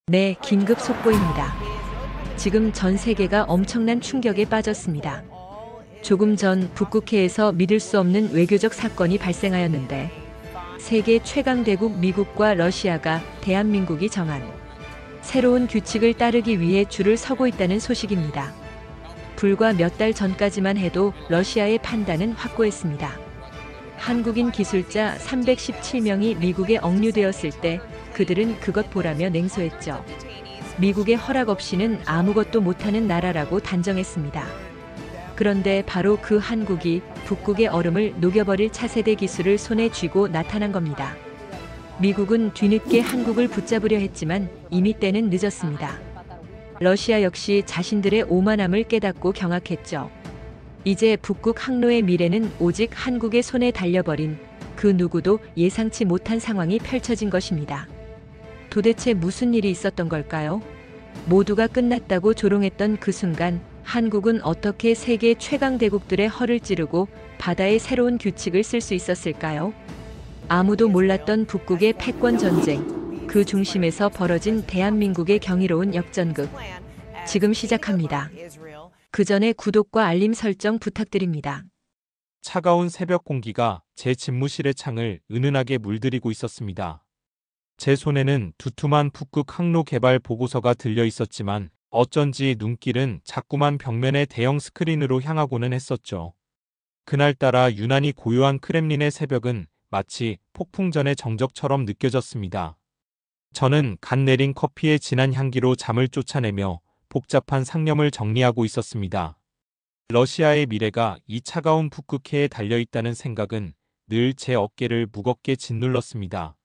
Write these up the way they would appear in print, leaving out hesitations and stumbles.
네, 긴급 속보입니다. 지금 전 세계가 엄청난 충격에 빠졌습니다. 조금 전 북극해에서 믿을 수 없는 외교적 사건이 발생하였는데 세계 최강 대국 미국과 러시아가 대한민국이 정한 새로운 규칙을 따르기 위해 줄을 서고 있다는 소식입니다. 불과 몇 달 전까지만 해도 러시아의 판단은 확고했습니다. 한국인 기술자 317명이 미국에 억류되었을 때 그들은 그것 보라며 냉소했죠. 미국의 허락 없이는 아무것도 못하는 나라라고 단정했습니다. 그런데 바로 그 한국이 북극의 얼음을 녹여버릴 차세대 기술을 손에 쥐고 나타난 겁니다. 미국은 뒤늦게 한국을 붙잡으려 했지만 이미 때는 늦었습니다. 러시아 역시 자신들의 오만함을 깨닫고 경악했죠. 이제 북극 항로의 미래는 오직 한국의 손에 달려버린 그 누구도 예상치 못한 상황이 펼쳐진 것입니다. 도대체 무슨 일이 있었던 걸까요? 모두가 끝났다고 조롱했던 그 순간 한국은 어떻게 세계 최강 대국들의 허를 찌르고 바다의 새로운 규칙을 쓸 수 있었을까요? 아무도 몰랐던 북극의 패권 전쟁, 그 중심에서 벌어진 대한민국의 경이로운 역전극. 지금 시작합니다. 그 전에 구독과 알림 설정 부탁드립니다. 차가운 새벽 공기가 제 집무실의 창을 은은하게 물들이고 있었습니다. 제 손에는 두툼한 북극 항로 개발 보고서가 들려 있었지만 어쩐지 눈길은 자꾸만 벽면의 대형 스크린으로 향하고는 했었죠. 그날따라 유난히 고요한 크렘린의 새벽은 마치 폭풍 전의 정적처럼 느껴졌습니다. 저는 갓 내린 커피의 진한 향기로 잠을 쫓아내며 복잡한 상념을 정리하고 있었습니다. 러시아의 미래가 이 차가운 북극해에 달려있다는 생각은 늘 제 어깨를 무겁게 짓눌렀습니다.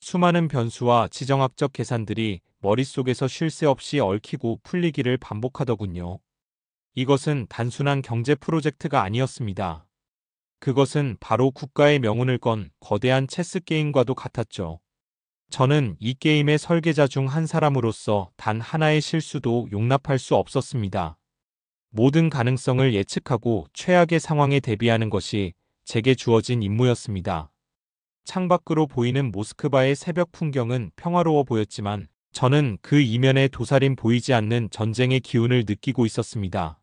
수많은 변수와 지정학적 계산들이 머릿속에서 쉴 새 없이 얽히고 풀리기를 반복하더군요. 이것은 단순한 경제 프로젝트가 아니었습니다. 그것은 바로 국가의 명운을 건 거대한 체스 게임과도 같았죠. 저는 이 게임의 설계자 중 한 사람으로서 단 하나의 실수도 용납할 수 없었습니다. 모든 가능성을 예측하고 최악의 상황에 대비하는 것이 제게 주어진 임무였습니다. 창밖으로 보이는 모스크바의 새벽 풍경은 평화로워 보였지만 저는 그 이면에 도사린 보이지 않는 전쟁의 기운을 느끼고 있었습니다.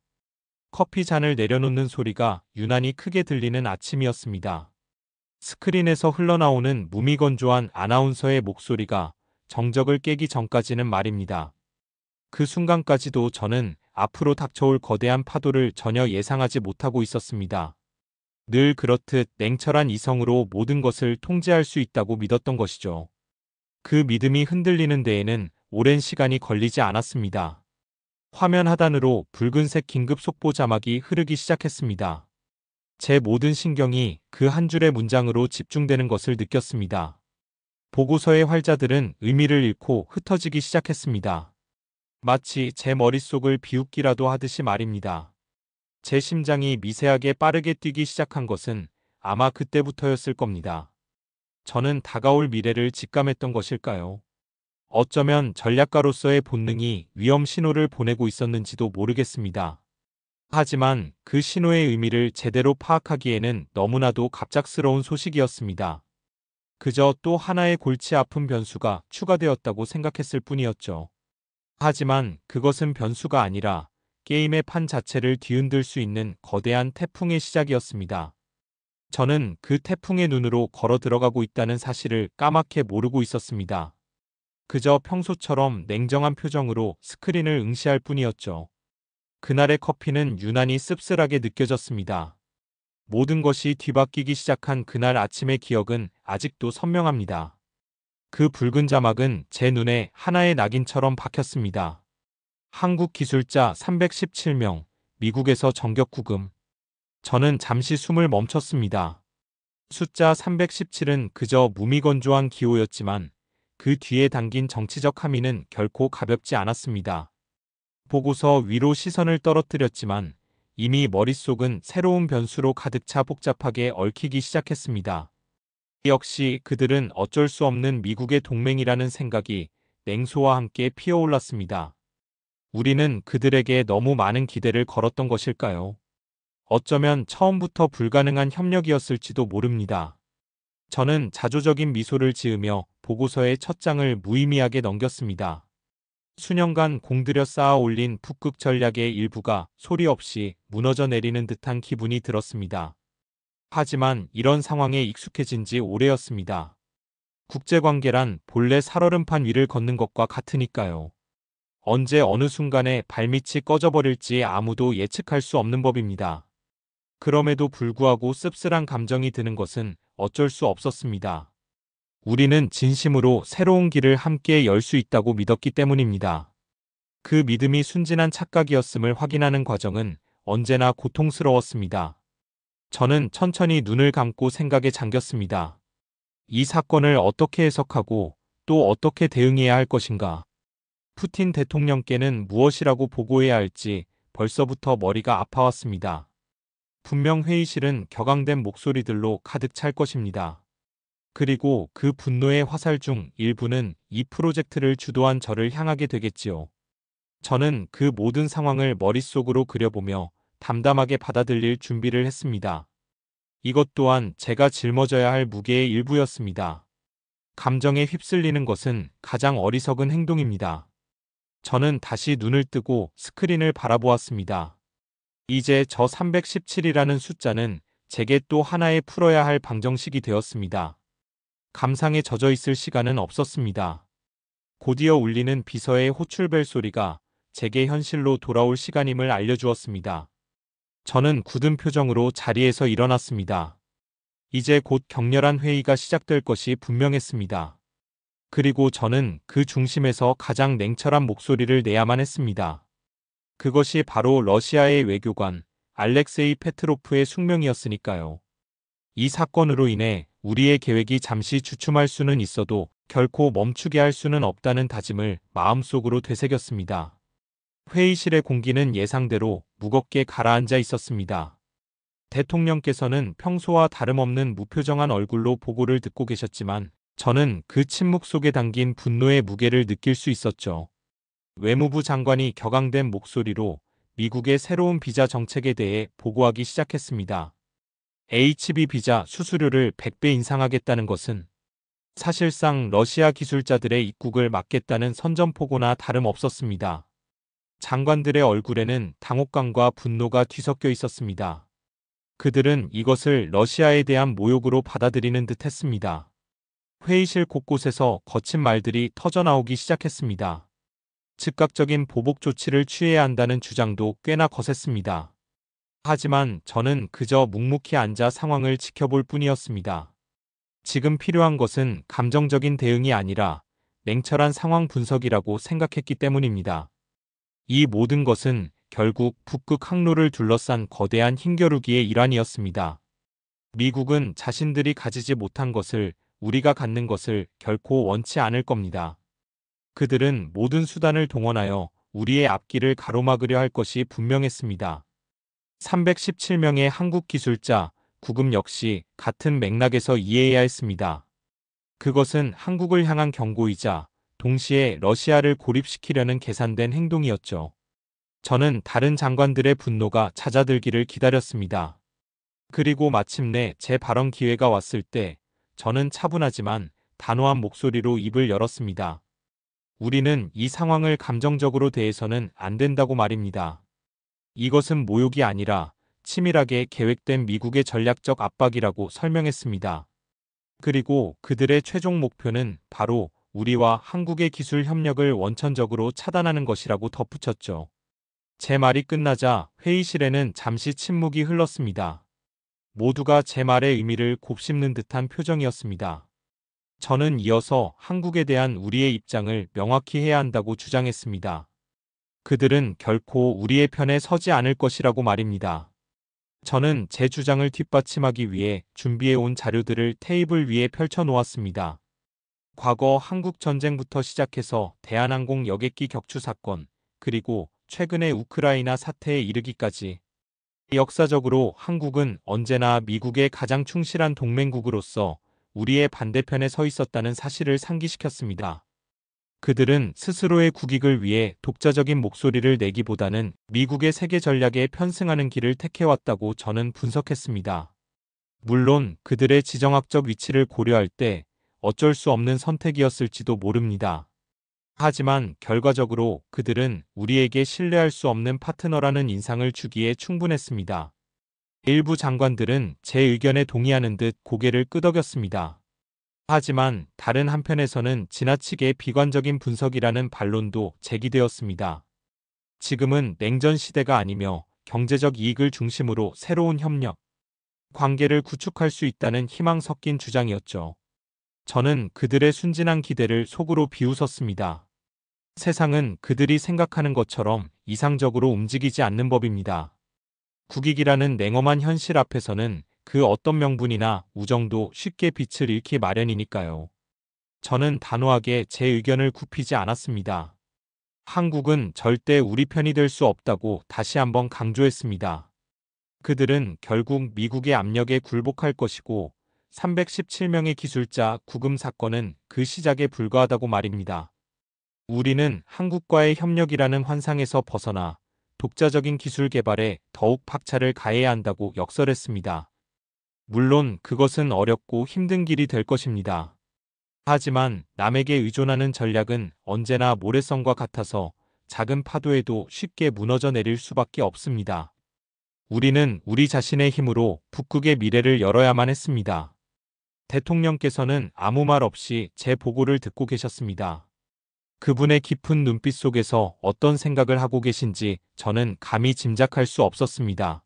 커피 잔을 내려놓는 소리가 유난히 크게 들리는 아침이었습니다. 스크린에서 흘러나오는 무미건조한 아나운서의 목소리가 정적을 깨기 전까지는 말입니다. 그 순간까지도 저는 앞으로 닥쳐올 거대한 파도를 전혀 예상하지 못하고 있었습니다. 늘 그렇듯 냉철한 이성으로 모든 것을 통제할 수 있다고 믿었던 것이죠. 그 믿음이 흔들리는 데에는 오랜 시간이 걸리지 않았습니다. 화면 하단으로 붉은색 긴급 속보 자막이 흐르기 시작했습니다. 제 모든 신경이 그 한 줄의 문장으로 집중되는 것을 느꼈습니다. 보고서의 활자들은 의미를 잃고 흩어지기 시작했습니다. 마치 제 머릿속을 비웃기라도 하듯이 말입니다. 제 심장이 미세하게 빠르게 뛰기 시작한 것은 아마 그때부터였을 겁니다. 저는 다가올 미래를 직감했던 것일까요? 어쩌면 전략가로서의 본능이 위험 신호를 보내고 있었는지도 모르겠습니다. 하지만 그 신호의 의미를 제대로 파악하기에는 너무나도 갑작스러운 소식이었습니다. 그저 또 하나의 골치 아픈 변수가 추가되었다고 생각했을 뿐이었죠. 하지만 그것은 변수가 아니라 게임의 판 자체를 뒤흔들 수 있는 거대한 태풍의 시작이었습니다. 저는 그 태풍의 눈으로 걸어 들어가고 있다는 사실을 까맣게 모르고 있었습니다. 그저 평소처럼 냉정한 표정으로 스크린을 응시할 뿐이었죠. 그날의 커피는 유난히 씁쓸하게 느껴졌습니다. 모든 것이 뒤바뀌기 시작한 그날 아침의 기억은 아직도 선명합니다. 그 붉은 자막은 제 눈에 하나의 낙인처럼 박혔습니다. 한국 기술자 317명, 미국에서 정격 구금. 저는 잠시 숨을 멈췄습니다. 숫자 317은 그저 무미건조한 기호였지만 그 뒤에 담긴 정치적 함의는 결코 가볍지 않았습니다. 보고서 위로 시선을 떨어뜨렸지만 이미 머릿속은 새로운 변수로 가득 차 복잡하게 얽히기 시작했습니다. 역시 그들은 어쩔 수 없는 미국의 동맹이라는 생각이 냉소와 함께 피어올랐습니다. 우리는 그들에게 너무 많은 기대를 걸었던 것일까요? 어쩌면 처음부터 불가능한 협력이었을지도 모릅니다. 저는 자조적인 미소를 지으며 보고서의 첫 장을 무의미하게 넘겼습니다. 수년간 공들여 쌓아 올린 북극 전략의 일부가 소리 없이 무너져 내리는 듯한 기분이 들었습니다. 하지만 이런 상황에 익숙해진 지 오래였습니다. 국제관계란 본래 살얼음판 위를 걷는 것과 같으니까요. 언제 어느 순간에 발밑이 꺼져버릴지 아무도 예측할 수 없는 법입니다. 그럼에도 불구하고 씁쓸한 감정이 드는 것은 어쩔 수 없었습니다. 우리는 진심으로 새로운 길을 함께 열 수 있다고 믿었기 때문입니다. 그 믿음이 순진한 착각이었음을 확인하는 과정은 언제나 고통스러웠습니다. 저는 천천히 눈을 감고 생각에 잠겼습니다. 이 사건을 어떻게 해석하고 또 어떻게 대응해야 할 것인가? 푸틴 대통령께는 무엇이라고 보고해야 할지 벌써부터 머리가 아파왔습니다. 분명 회의실은 격앙된 목소리들로 가득 찰 것입니다. 그리고 그 분노의 화살 중 일부는 이 프로젝트를 주도한 저를 향하게 되겠지요. 저는 그 모든 상황을 머릿속으로 그려보며 담담하게 받아들일 준비를 했습니다. 이것 또한 제가 짊어져야 할 무게의 일부였습니다. 감정에 휩쓸리는 것은 가장 어리석은 행동입니다. 저는 다시 눈을 뜨고 스크린을 바라보았습니다. 이제 저 317이라는 숫자는 제게 또 하나의 풀어야 할 방정식이 되었습니다. 감상에 젖어 있을 시간은 없었습니다. 곧이어 울리는 비서의 호출벨 소리가 제게 현실로 돌아올 시간임을 알려주었습니다. 저는 굳은 표정으로 자리에서 일어났습니다. 이제 곧 격렬한 회의가 시작될 것이 분명했습니다. 그리고 저는 그 중심에서 가장 냉철한 목소리를 내야만 했습니다. 그것이 바로 러시아의 외교관 알렉세이 페트로프의 숙명이었으니까요. 이 사건으로 인해 우리의 계획이 잠시 주춤할 수는 있어도 결코 멈추게 할 수는 없다는 다짐을 마음속으로 되새겼습니다. 회의실의 공기는 예상대로 무겁게 가라앉아 있었습니다. 대통령께서는 평소와 다름없는 무표정한 얼굴로 보고를 듣고 계셨지만 저는 그 침묵 속에 담긴 분노의 무게를 느낄 수 있었죠. 외무부 장관이 격앙된 목소리로 미국의 새로운 비자 정책에 대해 보고하기 시작했습니다. HB 비자 수수료를 100배 인상하겠다는 것은 사실상 러시아 기술자들의 입국을 막겠다는 선전포고나 다름없었습니다. 장관들의 얼굴에는 당혹감과 분노가 뒤섞여 있었습니다. 그들은 이것을 러시아에 대한 모욕으로 받아들이는 듯 했습니다. 회의실 곳곳에서 거친 말들이 터져나오기 시작했습니다. 즉각적인 보복 조치를 취해야 한다는 주장도 꽤나 거셌습니다. 하지만 저는 그저 묵묵히 앉아 상황을 지켜볼 뿐이었습니다. 지금 필요한 것은 감정적인 대응이 아니라 냉철한 상황 분석이라고 생각했기 때문입니다. 이 모든 것은 결국 북극 항로를 둘러싼 거대한 힘겨루기의 일환이었습니다. 미국은 자신들이 가지지 못한 것을 우리가 갖는 것을 결코 원치 않을 겁니다. 그들은 모든 수단을 동원하여 우리의 앞길을 가로막으려 할 것이 분명했습니다. 317명의 한국 기술자, 구금 역시 같은 맥락에서 이해해야 했습니다. 그것은 한국을 향한 경고이자 동시에 러시아를 고립시키려는 계산된 행동이었죠. 저는 다른 장관들의 분노가 잦아들기를 기다렸습니다. 그리고 마침내 제 발언 기회가 왔을 때 저는 차분하지만 단호한 목소리로 입을 열었습니다. 우리는 이 상황을 감정적으로 대해서는 안 된다고 말입니다. 이것은 모욕이 아니라 치밀하게 계획된 미국의 전략적 압박이라고 설명했습니다. 그리고 그들의 최종 목표는 바로 우리와 한국의 기술 협력을 원천적으로 차단하는 것이라고 덧붙였죠. 제 말이 끝나자 회의실에는 잠시 침묵이 흘렀습니다. 모두가 제 말의 의미를 곱씹는 듯한 표정이었습니다. 저는 이어서 한국에 대한 우리의 입장을 명확히 해야 한다고 주장했습니다. 그들은 결코 우리의 편에 서지 않을 것이라고 말입니다. 저는 제 주장을 뒷받침하기 위해 준비해온 자료들을 테이블 위에 펼쳐놓았습니다. 과거 한국 전쟁부터 시작해서 대한항공 여객기 격추 사건, 그리고 최근의 우크라이나 사태에 이르기까지 역사적으로 한국은 언제나 미국의 가장 충실한 동맹국으로서 우리의 반대편에 서 있었다는 사실을 상기시켰습니다. 그들은 스스로의 국익을 위해 독자적인 목소리를 내기보다는 미국의 세계 전략에 편승하는 길을 택해왔다고 저는 분석했습니다. 물론 그들의 지정학적 위치를 고려할 때 어쩔 수 없는 선택이었을지도 모릅니다. 하지만 결과적으로 그들은 우리에게 신뢰할 수 없는 파트너라는 인상을 주기에 충분했습니다. 일부 장관들은 제 의견에 동의하는 듯 고개를 끄덕였습니다. 하지만 다른 한편에서는 지나치게 비관적인 분석이라는 반론도 제기되었습니다. 지금은 냉전 시대가 아니며 경제적 이익을 중심으로 새로운 협력, 관계를 구축할 수 있다는 희망 섞인 주장이었죠. 저는 그들의 순진한 기대를 속으로 비웃었습니다. 세상은 그들이 생각하는 것처럼 이상적으로 움직이지 않는 법입니다. 국익이라는 냉엄한 현실 앞에서는 그 어떤 명분이나 우정도 쉽게 빛을 잃기 마련이니까요. 저는 단호하게 제 의견을 굽히지 않았습니다. 한국은 절대 우리 편이 될 수 없다고 다시 한번 강조했습니다. 그들은 결국 미국의 압력에 굴복할 것이고 317명의 기술자 구금 사건은 그 시작에 불과하다고 말입니다. 우리는 한국과의 협력이라는 환상에서 벗어나 독자적인 기술 개발에 더욱 박차를 가해야 한다고 역설했습니다. 물론 그것은 어렵고 힘든 길이 될 것입니다. 하지만 남에게 의존하는 전략은 언제나 모래성과 같아서 작은 파도에도 쉽게 무너져 내릴 수밖에 없습니다. 우리는 우리 자신의 힘으로 북극의 미래를 열어야만 했습니다. 대통령께서는 아무 말 없이 제 보고를 듣고 계셨습니다. 그분의 깊은 눈빛 속에서 어떤 생각을 하고 계신지 저는 감히 짐작할 수 없었습니다.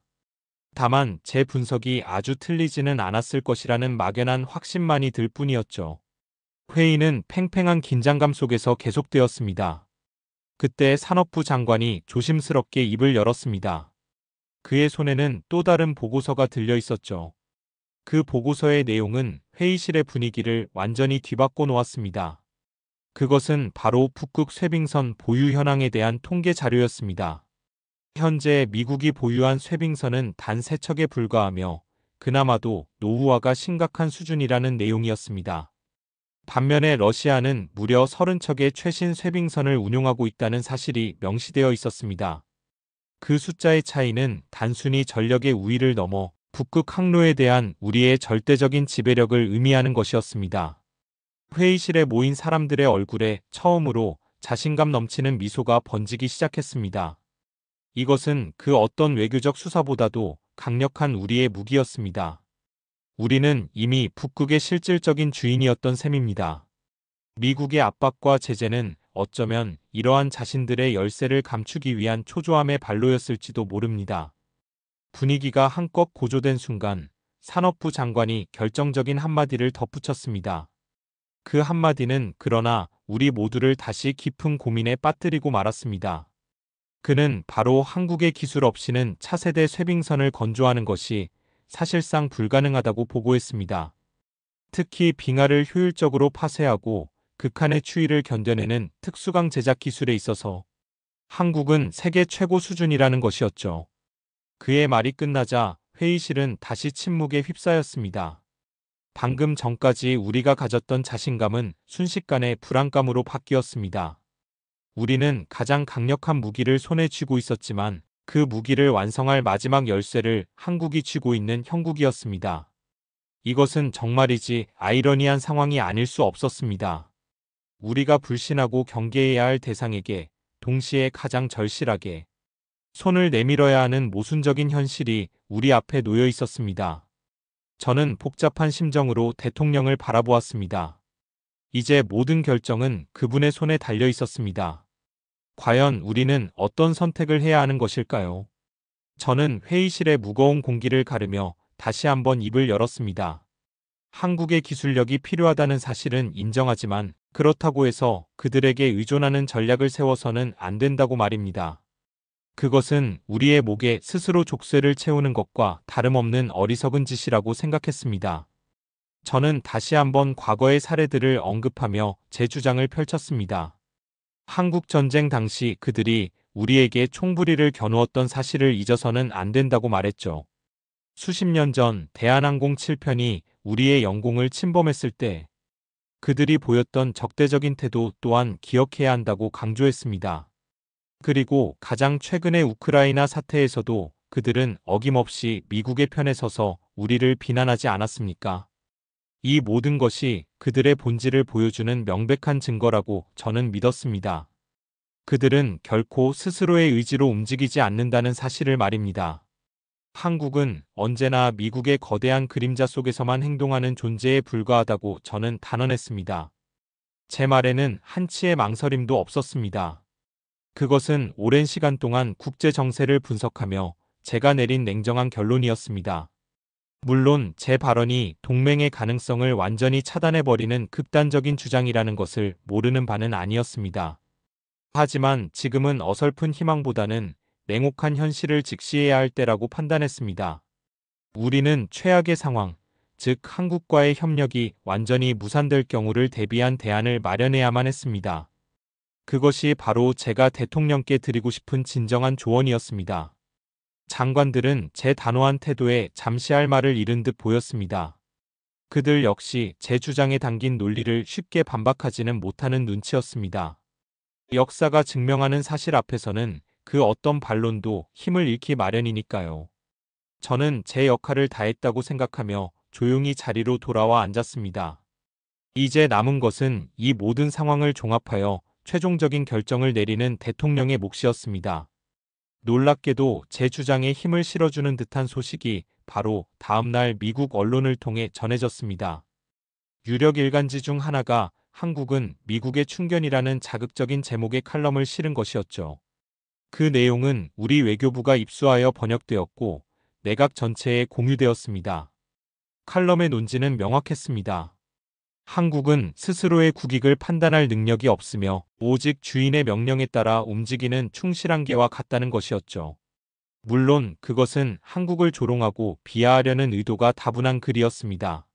다만 제 분석이 아주 틀리지는 않았을 것이라는 막연한 확신만이 들 뿐이었죠. 회의는 팽팽한 긴장감 속에서 계속되었습니다. 그때 산업부 장관이 조심스럽게 입을 열었습니다. 그의 손에는 또 다른 보고서가 들려 있었죠. 그 보고서의 내용은 회의실의 분위기를 완전히 뒤바꿔 놓았습니다. 그것은 바로 북극 쇠빙선 보유 현황에 대한 통계 자료였습니다. 현재 미국이 보유한 쇠빙선은 단 3척에 불과하며 그나마도 노후화가 심각한 수준이라는 내용이었습니다. 반면에 러시아는 무려 30척의 최신 쇠빙선을 운용하고 있다는 사실이 명시되어 있었습니다. 그 숫자의 차이는 단순히 전력의 우위를 넘어 북극 항로에 대한 우리의 절대적인 지배력을 의미하는 것이었습니다. 회의실에 모인 사람들의 얼굴에 처음으로 자신감 넘치는 미소가 번지기 시작했습니다. 이것은 그 어떤 외교적 수사보다도 강력한 우리의 무기였습니다. 우리는 이미 북극의 실질적인 주인이었던 셈입니다. 미국의 압박과 제재는 어쩌면 이러한 자신들의 열세를 감추기 위한 초조함의 발로였을지도 모릅니다. 분위기가 한껏 고조된 순간 산업부 장관이 결정적인 한마디를 덧붙였습니다. 그 한마디는 그러나 우리 모두를 다시 깊은 고민에 빠뜨리고 말았습니다. 그는 바로 한국의 기술 없이는 차세대 쇠빙선을 건조하는 것이 사실상 불가능하다고 보고했습니다. 특히 빙하를 효율적으로 파쇄하고 극한의 추위를 견뎌내는 특수강 제작 기술에 있어서 한국은 세계 최고 수준이라는 것이었죠. 그의 말이 끝나자 회의실은 다시 침묵에 휩싸였습니다. 방금 전까지 우리가 가졌던 자신감은 순식간에 불안감으로 바뀌었습니다. 우리는 가장 강력한 무기를 손에 쥐고 있었지만 그 무기를 완성할 마지막 열쇠를 한국이 쥐고 있는 형국이었습니다. 이것은 정말이지 아이러니한 상황이 아닐 수 없었습니다. 우리가 불신하고 경계해야 할 대상에게 동시에 가장 절실하게 손을 내밀어야 하는 모순적인 현실이 우리 앞에 놓여 있었습니다. 저는 복잡한 심정으로 대통령을 바라보았습니다. 이제 모든 결정은 그분의 손에 달려 있었습니다. 과연 우리는 어떤 선택을 해야 하는 것일까요? 저는 회의실의 무거운 공기를 가르며 다시 한번 입을 열었습니다. 한국의 기술력이 필요하다는 사실은 인정하지만 그렇다고 해서 그들에게 의존하는 전략을 세워서는 안 된다고 말입니다. 그것은 우리의 목에 스스로 족쇄를 채우는 것과 다름없는 어리석은 짓이라고 생각했습니다. 저는 다시 한번 과거의 사례들을 언급하며 제 주장을 펼쳤습니다. 한국 전쟁 당시 그들이 우리에게 총부리를 겨누었던 사실을 잊어서는 안 된다고 말했죠. 수십 년 전 대한항공 7편이 우리의 영공을 침범했을 때 그들이 보였던 적대적인 태도 또한 기억해야 한다고 강조했습니다. 그리고 가장 최근의 우크라이나 사태에서도 그들은 어김없이 미국의 편에 서서 우리를 비난하지 않았습니까? 이 모든 것이 그들의 본질을 보여주는 명백한 증거라고 저는 믿었습니다. 그들은 결코 스스로의 의지로 움직이지 않는다는 사실을 말입니다. 한국은 언제나 미국의 거대한 그림자 속에서만 행동하는 존재에 불과하다고 저는 단언했습니다. 제 말에는 한치의 망설임도 없었습니다. 그것은 오랜 시간 동안 국제 정세를 분석하며 제가 내린 냉정한 결론이었습니다. 물론 제 발언이 동맹의 가능성을 완전히 차단해버리는 극단적인 주장이라는 것을 모르는 바는 아니었습니다. 하지만 지금은 어설픈 희망보다는 냉혹한 현실을 직시해야 할 때라고 판단했습니다. 우리는 최악의 상황, 즉 한국과의 협력이 완전히 무산될 경우를 대비한 대안을 마련해야만 했습니다. 그것이 바로 제가 대통령께 드리고 싶은 진정한 조언이었습니다. 장관들은 제 단호한 태도에 잠시 할 말을 잃은 듯 보였습니다. 그들 역시 제 주장에 담긴 논리를 쉽게 반박하지는 못하는 눈치였습니다. 역사가 증명하는 사실 앞에서는 그 어떤 반론도 힘을 잃기 마련이니까요. 저는 제 역할을 다했다고 생각하며 조용히 자리로 돌아와 앉았습니다. 이제 남은 것은 이 모든 상황을 종합하여 최종적인 결정을 내리는 대통령의 몫이었습니다. 놀랍게도 제 주장에 힘을 실어주는 듯한 소식이 바로 다음날 미국 언론을 통해 전해졌습니다. 유력 일간지 중 하나가 한국은 미국의 충견이라는 자극적인 제목의 칼럼을 실은 것이었죠. 그 내용은 우리 외교부가 입수하여 번역되었고 내각 전체에 공유되었습니다. 칼럼의 논지는 명확했습니다. 한국은 스스로의 국익을 판단할 능력이 없으며 오직 주인의 명령에 따라 움직이는 충실한 개와 같다는 것이었죠. 물론 그것은 한국을 조롱하고 비하하려는 의도가 다분한 글이었습니다.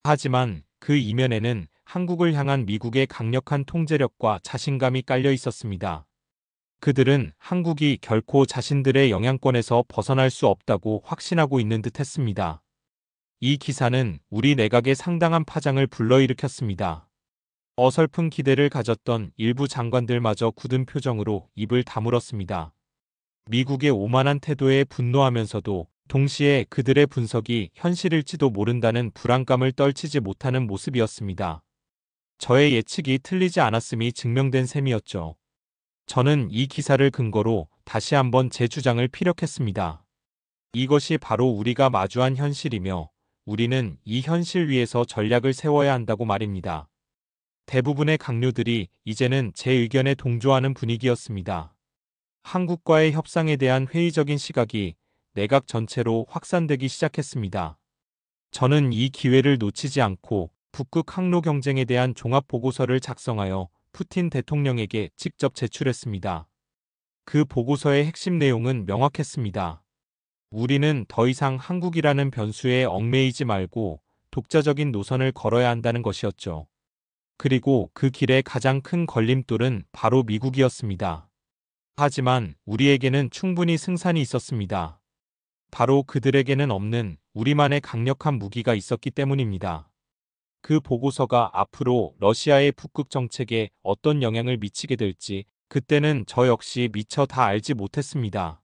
하지만 그 이면에는 한국을 향한 미국의 강력한 통제력과 자신감이 깔려 있었습니다. 그들은 한국이 결코 자신들의 영향권에서 벗어날 수 없다고 확신하고 있는 듯 했습니다. 이 기사는 우리 내각에 상당한 파장을 불러일으켰습니다. 어설픈 기대를 가졌던 일부 장관들마저 굳은 표정으로 입을 다물었습니다. 미국의 오만한 태도에 분노하면서도 동시에 그들의 분석이 현실일지도 모른다는 불안감을 떨치지 못하는 모습이었습니다. 저의 예측이 틀리지 않았음이 증명된 셈이었죠. 저는 이 기사를 근거로 다시 한번 제 주장을 피력했습니다. 이것이 바로 우리가 마주한 현실이며 우리는 이 현실 위에서 전략을 세워야 한다고 말입니다. 대부분의 강요들이 이제는 제 의견에 동조하는 분위기였습니다. 한국과의 협상에 대한 회의적인 시각이 내각 전체로 확산되기 시작했습니다. 저는 이 기회를 놓치지 않고 북극 항로 경쟁에 대한 종합보고서를 작성하여 푸틴 대통령에게 직접 제출했습니다. 그 보고서의 핵심 내용은 명확했습니다. 우리는 더 이상 한국이라는 변수에 얽매이지 말고 독자적인 노선을 걸어야 한다는 것이었죠. 그리고 그 길의 가장 큰 걸림돌은 바로 미국이었습니다. 하지만 우리에게는 충분히 승산이 있었습니다. 바로 그들에게는 없는 우리만의 강력한 무기가 있었기 때문입니다. 그 보고서가 앞으로 러시아의 북극 정책에 어떤 영향을 미치게 될지 그때는 저 역시 미처 다 알지 못했습니다.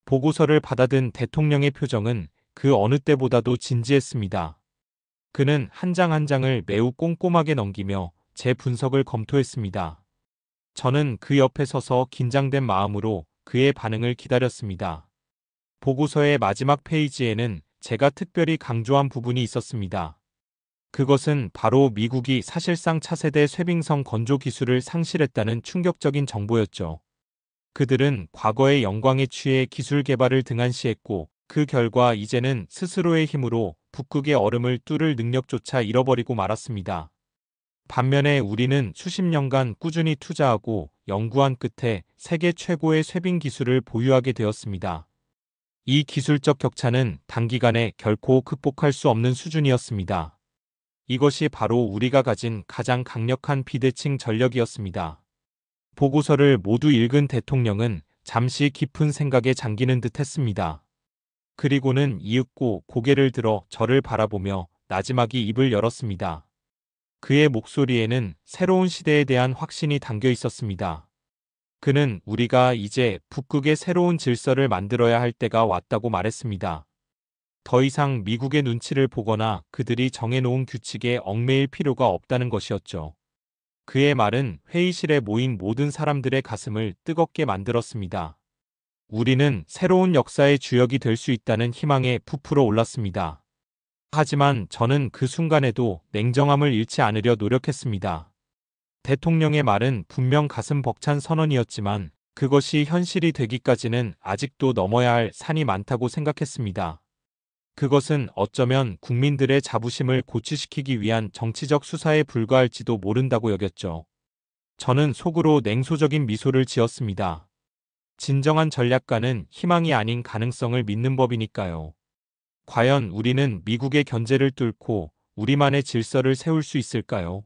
보고서를 받아든 대통령의 표정은 그 어느 때보다도 진지했습니다. 그는 한 장 한 장을 매우 꼼꼼하게 넘기며 제 분석을 검토했습니다. 저는 그 옆에 서서 긴장된 마음으로 그의 반응을 기다렸습니다. 보고서의 마지막 페이지에는 제가 특별히 강조한 부분이 있었습니다. 그것은 바로 미국이 사실상 차세대 쇠빙성 건조 기술을 상실했다는 충격적인 정보였죠. 그들은 과거의 영광에 취해 기술 개발을 등한시했고 그 결과 이제는 스스로의 힘으로 북극의 얼음을 뚫을 능력조차 잃어버리고 말았습니다. 반면에 우리는 수십 년간 꾸준히 투자하고 연구한 끝에 세계 최고의 쇠빙 기술을 보유하게 되었습니다. 이 기술적 격차는 단기간에 결코 극복할 수 없는 수준이었습니다. 이것이 바로 우리가 가진 가장 강력한 비대칭 전력이었습니다. 보고서를 모두 읽은 대통령은 잠시 깊은 생각에 잠기는 듯 했습니다. 그리고는 이윽고 고개를 들어 저를 바라보며 나지막이 입을 열었습니다. 그의 목소리에는 새로운 시대에 대한 확신이 담겨 있었습니다. 그는 우리가 이제 북극의 새로운 질서를 만들어야 할 때가 왔다고 말했습니다. 더 이상 미국의 눈치를 보거나 그들이 정해놓은 규칙에 얽매일 필요가 없다는 것이었죠. 그의 말은 회의실에 모인 모든 사람들의 가슴을 뜨겁게 만들었습니다. 우리는 새로운 역사의 주역이 될 수 있다는 희망에 부풀어 올랐습니다. 하지만 저는 그 순간에도 냉정함을 잃지 않으려 노력했습니다. 대통령의 말은 분명 가슴 벅찬 선언이었지만 그것이 현실이 되기까지는 아직도 넘어야 할 산이 많다고 생각했습니다. 그것은 어쩌면 국민들의 자부심을 고취시키기 위한 정치적 수사에 불과할지도 모른다고 여겼죠. 저는 속으로 냉소적인 미소를 지었습니다. 진정한 전략가는 희망이 아닌 가능성을 믿는 법이니까요. 과연 우리는 미국의 견제를 뚫고 우리만의 질서를 세울 수 있을까요?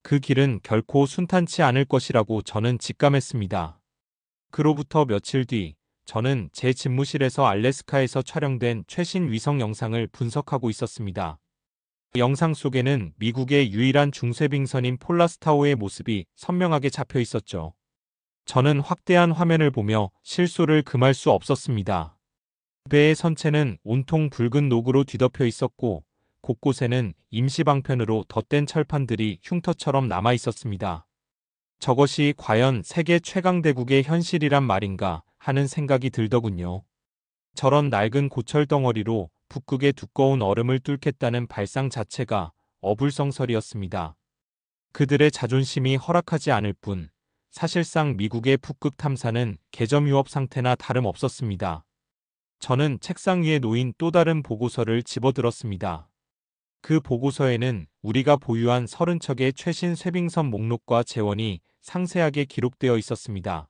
그 길은 결코 순탄치 않을 것이라고 저는 직감했습니다. 그로부터 며칠 뒤, 저는 제 집무실에서 알래스카에서 촬영된 최신 위성 영상을 분석하고 있었습니다. 영상 속에는 미국의 유일한 중쇄빙선인 폴라스타오의 모습이 선명하게 잡혀 있었죠. 저는 확대한 화면을 보며 실소를 금할 수 없었습니다. 배의 선체는 온통 붉은 녹으로 뒤덮여 있었고 곳곳에는 임시방편으로 덧댄 철판들이 흉터처럼 남아 있었습니다. 저것이 과연 세계 최강대국의 현실이란 말인가 하는 생각이 들더군요. 저런 낡은 고철 덩어리로 북극의 두꺼운 얼음을 뚫겠다는 발상 자체가 어불성설이었습니다. 그들의 자존심이 허락하지 않을 뿐 사실상 미국의 북극 탐사는 개점 유업 상태나 다름없었습니다. 저는 책상 위에 놓인 또 다른 보고서를 집어들었습니다. 그 보고서에는 우리가 보유한 30척의 최신 쇄빙선 목록과 재원이 상세하게 기록되어 있었습니다.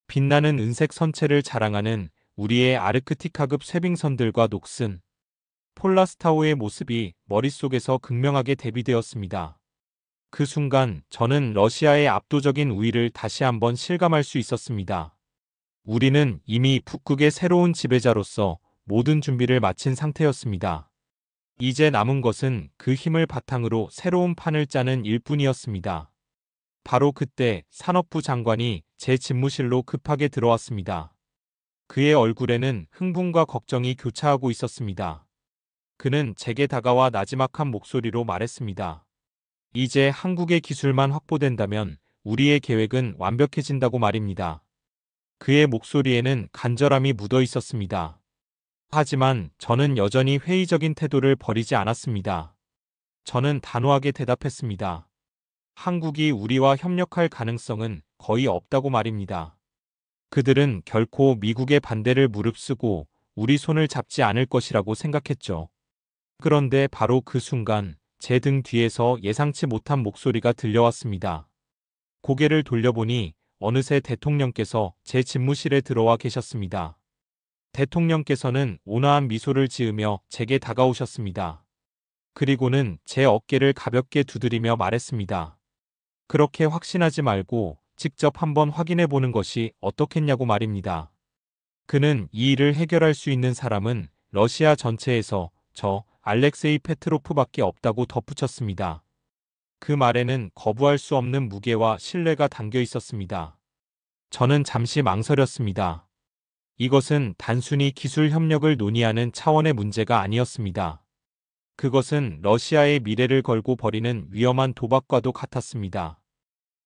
빛나는 은색 선체를 자랑하는 우리의 아르크티카급 쇄빙선들과 녹슨 폴라스타오의 모습이 머릿속에서 극명하게 대비되었습니다. 그 순간 저는 러시아의 압도적인 우위를 다시 한번 실감할 수 있었습니다. 우리는 이미 북극의 새로운 지배자로서 모든 준비를 마친 상태였습니다. 이제 남은 것은 그 힘을 바탕으로 새로운 판을 짜는 일뿐이었습니다. 바로 그때 산업부 장관이 제 집무실로 급하게 들어왔습니다. 그의 얼굴에는 흥분과 걱정이 교차하고 있었습니다. 그는 제게 다가와 나지막한 목소리로 말했습니다. 이제 한국의 기술만 확보된다면 우리의 계획은 완벽해진다고 말입니다. 그의 목소리에는 간절함이 묻어 있었습니다. 하지만 저는 여전히 회의적인 태도를 버리지 않았습니다. 저는 단호하게 대답했습니다. 한국이 우리와 협력할 가능성은 거의 없다고 말입니다. 그들은 결코 미국의 반대를 무릅쓰고 우리 손을 잡지 않을 것이라고 생각했죠. 그런데 바로 그 순간 제 등 뒤에서 예상치 못한 목소리가 들려왔습니다. 고개를 돌려보니 어느새 대통령께서 제 집무실에 들어와 계셨습니다. 대통령께서는 온화한 미소를 지으며 제게 다가오셨습니다. 그리고는 제 어깨를 가볍게 두드리며 말했습니다. 그렇게 확신하지 말고 직접 한번 확인해 보는 것이 어떻겠냐고 말입니다. 그는 이 일을 해결할 수 있는 사람은 러시아 전체에서 저 알렉세이 페트로프밖에 없다고 덧붙였습니다. 그 말에는 거부할 수 없는 무게와 신뢰가 담겨 있었습니다. 저는 잠시 망설였습니다. 이것은 단순히 기술 협력을 논의하는 차원의 문제가 아니었습니다. 그것은 러시아의 미래를 걸고 벌이는 위험한 도박과도 같았습니다.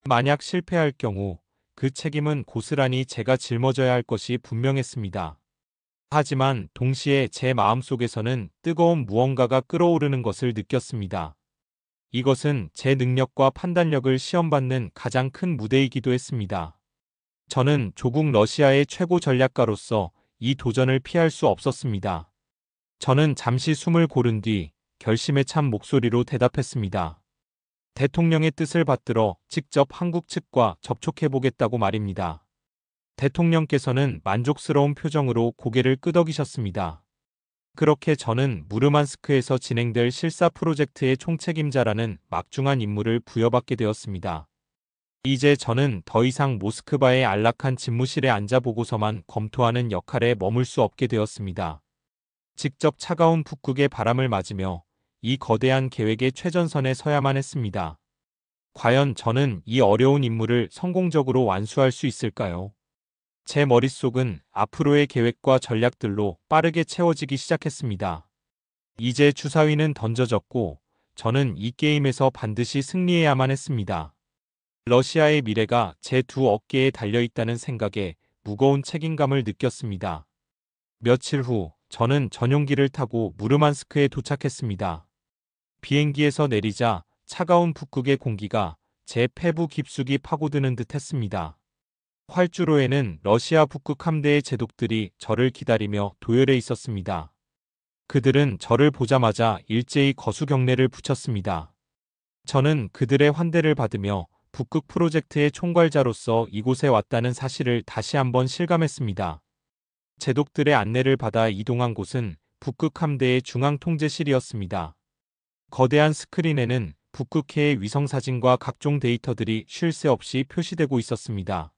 만약 실패할 경우 그 책임은 고스란히 제가 짊어져야 할 것이 분명했습니다. 하지만 동시에 제 마음속에서는 뜨거운 무언가가 끓어오르는 것을 느꼈습니다. 이것은 제 능력과 판단력을 시험받는 가장 큰 무대이기도 했습니다. 저는 조국 러시아의 최고 전략가로서 이 도전을 피할 수 없었습니다. 저는 잠시 숨을 고른 뒤 결심에 찬 목소리로 대답했습니다. 대통령의 뜻을 받들어 직접 한국 측과 접촉해보겠다고 말입니다. 대통령께서는 만족스러운 표정으로 고개를 끄덕이셨습니다. 그렇게 저는 무르만스크에서 진행될 실사 프로젝트의 총책임자라는 막중한 임무를 부여받게 되었습니다. 이제 저는 더 이상 모스크바의 안락한 집무실에 앉아 보고서만 검토하는 역할에 머물 수 없게 되었습니다. 직접 차가운 북극의 바람을 맞으며 이 거대한 계획의 최전선에 서야만 했습니다. 과연 저는 이 어려운 임무를 성공적으로 완수할 수 있을까요? 제 머릿속은 앞으로의 계획과 전략들로 빠르게 채워지기 시작했습니다. 이제 주사위는 던져졌고 저는 이 게임에서 반드시 승리해야만 했습니다. 러시아의 미래가 제 두 어깨에 달려있다는 생각에 무거운 책임감을 느꼈습니다. 며칠 후 저는 전용기를 타고 무르만스크에 도착했습니다. 비행기에서 내리자 차가운 북극의 공기가 제 폐부 깊숙이 파고드는 듯 했습니다. 활주로에는 러시아 북극 함대의 제독들이 저를 기다리며 도열해 있었습니다. 그들은 저를 보자마자 일제히 거수 경례를 붙였습니다. 저는 그들의 환대를 받으며 북극 프로젝트의 총괄자로서 이곳에 왔다는 사실을 다시 한번 실감했습니다. 제독들의 안내를 받아 이동한 곳은 북극 함대의 중앙 통제실이었습니다. 거대한 스크린에는 북극해의 위성사진과 각종 데이터들이 쉴 새 없이 표시되고 있었습니다.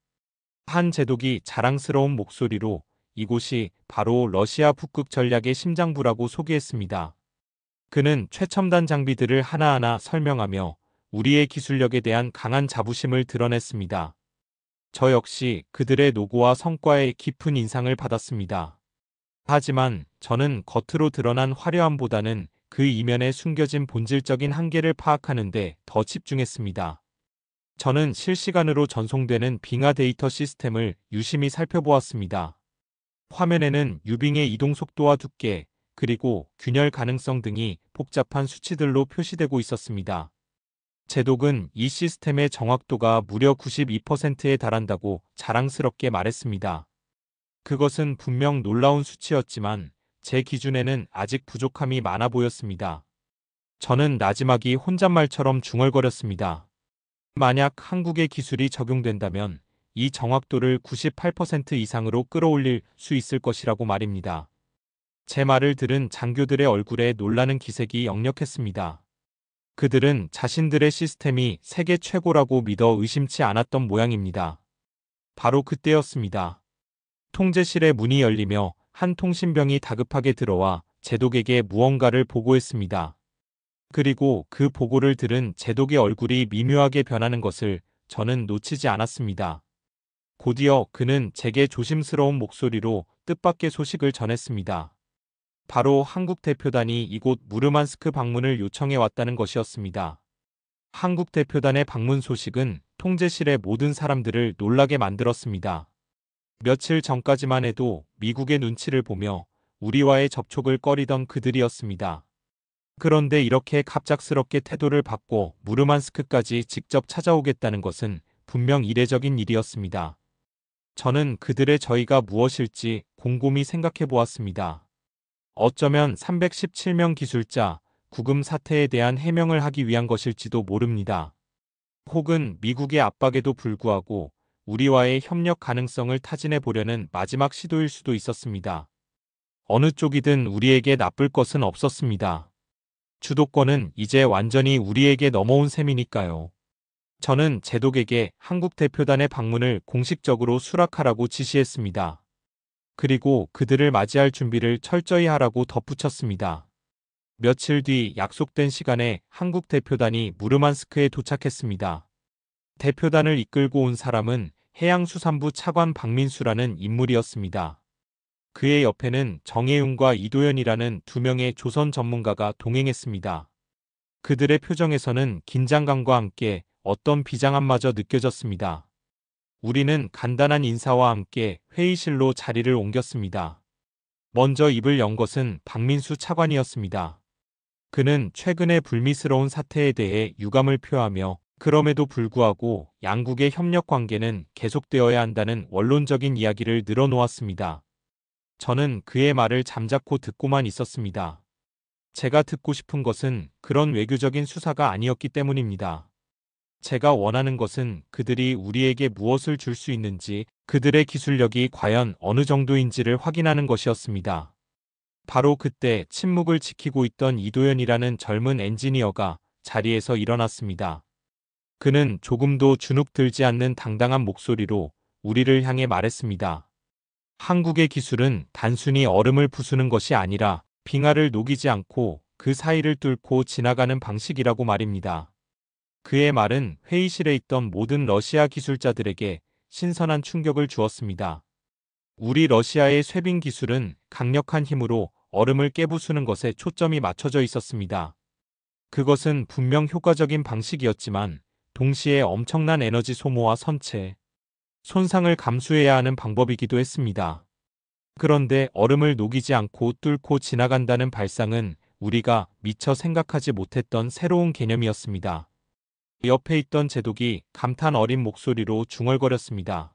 한 제독이 자랑스러운 목소리로 이곳이 바로 러시아 북극 전략의 심장부라고 소개했습니다. 그는 최첨단 장비들을 하나하나 설명하며 우리의 기술력에 대한 강한 자부심을 드러냈습니다. 저 역시 그들의 노고와 성과에 깊은 인상을 받았습니다. 하지만 저는 겉으로 드러난 화려함보다는 그 이면에 숨겨진 본질적인 한계를 파악하는 데 더 집중했습니다. 저는 실시간으로 전송되는 빙하 데이터 시스템을 유심히 살펴보았습니다. 화면에는 유빙의 이동 속도와 두께, 그리고 균열 가능성 등이 복잡한 수치들로 표시되고 있었습니다. 제독은 이 시스템의 정확도가 무려 92%에 달한다고 자랑스럽게 말했습니다. 그것은 분명 놀라운 수치였지만 제 기준에는 아직 부족함이 많아 보였습니다. 저는 나지막이 혼잣말처럼 중얼거렸습니다. 만약 한국의 기술이 적용된다면 이 정확도를 98% 이상으로 끌어올릴 수 있을 것이라고 말입니다. 제 말을 들은 장교들의 얼굴에 놀라는 기색이 역력했습니다. 그들은 자신들의 시스템이 세계 최고라고 믿어 의심치 않았던 모양입니다. 바로 그때였습니다. 통제실의 문이 열리며 한 통신병이 다급하게 들어와 제독에게 무언가를 보고했습니다. 그리고 그 보고를 들은 제독의 얼굴이 미묘하게 변하는 것을 저는 놓치지 않았습니다. 곧이어 그는 제게 조심스러운 목소리로 뜻밖의 소식을 전했습니다. 바로 한국 대표단이 이곳 무르만스크 방문을 요청해 왔다는 것이었습니다. 한국 대표단의 방문 소식은 통제실의 모든 사람들을 놀라게 만들었습니다. 며칠 전까지만 해도 미국의 눈치를 보며 우리와의 접촉을 꺼리던 그들이었습니다. 그런데 이렇게 갑작스럽게 태도를 바꿔 무르만스크까지 직접 찾아오겠다는 것은 분명 이례적인 일이었습니다. 저는 그들의 저희가 무엇일지 곰곰이 생각해 보았습니다. 어쩌면 317명 기술자, 구금 사태에 대한 해명을 하기 위한 것일지도 모릅니다. 혹은 미국의 압박에도 불구하고 우리와의 협력 가능성을 타진해 보려는 마지막 시도일 수도 있었습니다. 어느 쪽이든 우리에게 나쁠 것은 없었습니다. 주도권은 이제 완전히 우리에게 넘어온 셈이니까요. 저는 제독에게 한국 대표단의 방문을 공식적으로 수락하라고 지시했습니다. 그리고 그들을 맞이할 준비를 철저히 하라고 덧붙였습니다. 며칠 뒤 약속된 시간에 한국 대표단이 무르만스크에 도착했습니다. 대표단을 이끌고 온 사람은 해양수산부 차관 박민수라는 인물이었습니다. 그의 옆에는 정혜윤과 이도현이라는 두 명의 조선 전문가가 동행했습니다. 그들의 표정에서는 긴장감과 함께 어떤 비장함마저 느껴졌습니다. 우리는 간단한 인사와 함께 회의실로 자리를 옮겼습니다. 먼저 입을 연 것은 박민수 차관이었습니다. 그는 최근의 불미스러운 사태에 대해 유감을 표하며 그럼에도 불구하고 양국의 협력 관계는 계속되어야 한다는 원론적인 이야기를 늘어놓았습니다. 저는 그의 말을 잠자코 듣고만 있었습니다. 제가 듣고 싶은 것은 그런 외교적인 수사가 아니었기 때문입니다. 제가 원하는 것은 그들이 우리에게 무엇을 줄 수 있는지, 그들의 기술력이 과연 어느 정도인지를 확인하는 것이었습니다. 바로 그때 침묵을 지키고 있던 이도현이라는 젊은 엔지니어가 자리에서 일어났습니다. 그는 조금도 주눅 들지 않는 당당한 목소리로 우리를 향해 말했습니다. 한국의 기술은 단순히 얼음을 부수는 것이 아니라 빙하를 녹이지 않고 그 사이를 뚫고 지나가는 방식이라고 말입니다. 그의 말은 회의실에 있던 모든 러시아 기술자들에게 신선한 충격을 주었습니다. 우리 러시아의 쇠빙 기술은 강력한 힘으로 얼음을 깨부수는 것에 초점이 맞춰져 있었습니다. 그것은 분명 효과적인 방식이었지만 동시에 엄청난 에너지 소모와 선체, 손상을 감수해야 하는 방법이기도 했습니다. 그런데 얼음을 녹이지 않고 뚫고 지나간다는 발상은 우리가 미처 생각하지 못했던 새로운 개념이었습니다. 옆에 있던 제독이 감탄 어린 목소리로 중얼거렸습니다.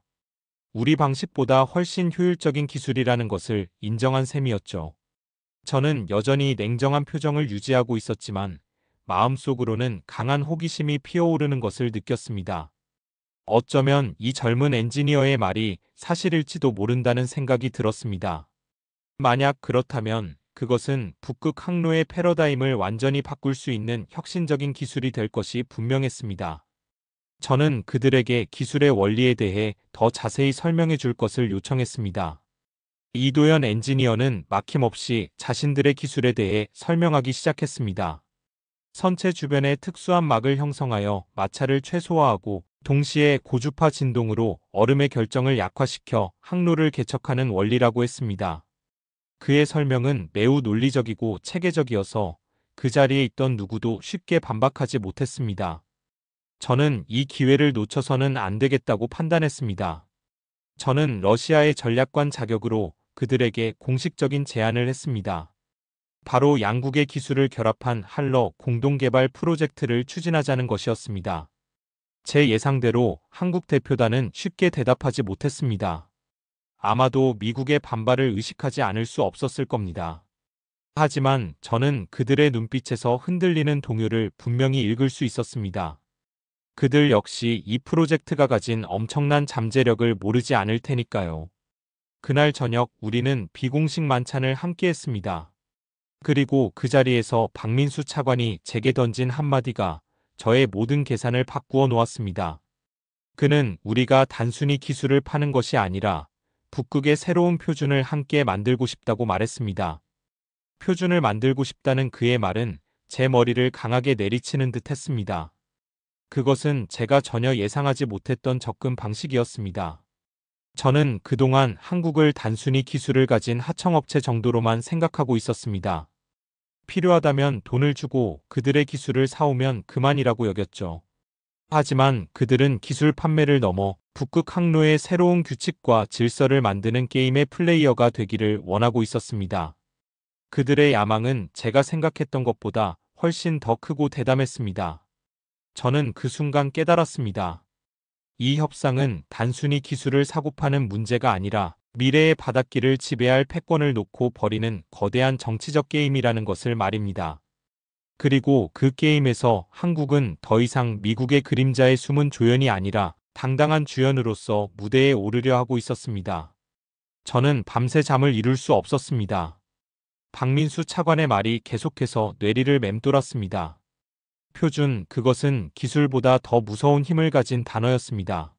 우리 방식보다 훨씬 효율적인 기술이라는 것을 인정한 셈이었죠. 저는 여전히 냉정한 표정을 유지하고 있었지만 마음속으로는 강한 호기심이 피어오르는 것을 느꼈습니다. 어쩌면 이 젊은 엔지니어의 말이 사실일지도 모른다는 생각이 들었습니다. 만약 그렇다면 그것은 북극 항로의 패러다임을 완전히 바꿀 수 있는 혁신적인 기술이 될 것이 분명했습니다. 저는 그들에게 기술의 원리에 대해 더 자세히 설명해 줄 것을 요청했습니다. 이도현 엔지니어는 막힘없이 자신들의 기술에 대해 설명하기 시작했습니다. 선체 주변에 특수한 막을 형성하여 마찰을 최소화하고 동시에 고주파 진동으로 얼음의 결정을 약화시켜 항로를 개척하는 원리라고 했습니다. 그의 설명은 매우 논리적이고 체계적이어서 그 자리에 있던 누구도 쉽게 반박하지 못했습니다. 저는 이 기회를 놓쳐서는 안 되겠다고 판단했습니다. 저는 러시아의 전략관 자격으로 그들에게 공식적인 제안을 했습니다. 바로 양국의 기술을 결합한 한러 공동개발 프로젝트를 추진하자는 것이었습니다. 제 예상대로 한국 대표단은 쉽게 대답하지 못했습니다. 아마도 미국의 반발을 의식하지 않을 수 없었을 겁니다. 하지만 저는 그들의 눈빛에서 흔들리는 동요를 분명히 읽을 수 있었습니다. 그들 역시 이 프로젝트가 가진 엄청난 잠재력을 모르지 않을 테니까요. 그날 저녁 우리는 비공식 만찬을 함께 했습니다. 그리고 그 자리에서 박민수 차관이 제게 던진 한마디가 저의 모든 계산을 바꾸어 놓았습니다. 그는 우리가 단순히 기술을 파는 것이 아니라 북극의 새로운 표준을 함께 만들고 싶다고 말했습니다. 표준을 만들고 싶다는 그의 말은 제 머리를 강하게 내리치는 듯 했습니다. 그것은 제가 전혀 예상하지 못했던 접근 방식이었습니다. 저는 그동안 한국을 단순히 기술을 가진 하청업체 정도로만 생각하고 있었습니다. 필요하다면 돈을 주고 그들의 기술을 사오면 그만이라고 여겼죠. 하지만 그들은 기술 판매를 넘어 북극 항로의 새로운 규칙과 질서를 만드는 게임의 플레이어가 되기를 원하고 있었습니다. 그들의 야망은 제가 생각했던 것보다 훨씬 더 크고 대담했습니다. 저는 그 순간 깨달았습니다. 이 협상은 단순히 기술을 사고 파는 문제가 아니라 미래의 바닷길을 지배할 패권을 놓고 벌이는 거대한 정치적 게임이라는 것을 말입니다. 그리고 그 게임에서 한국은 더 이상 미국의 그림자의 숨은 조연이 아니라 당당한 주연으로서 무대에 오르려 하고 있었습니다. 저는 밤새 잠을 이룰 수 없었습니다. 박민수 차관의 말이 계속해서 뇌리를 맴돌았습니다. 표준, 그것은 기술보다 더 무서운 힘을 가진 단어였습니다.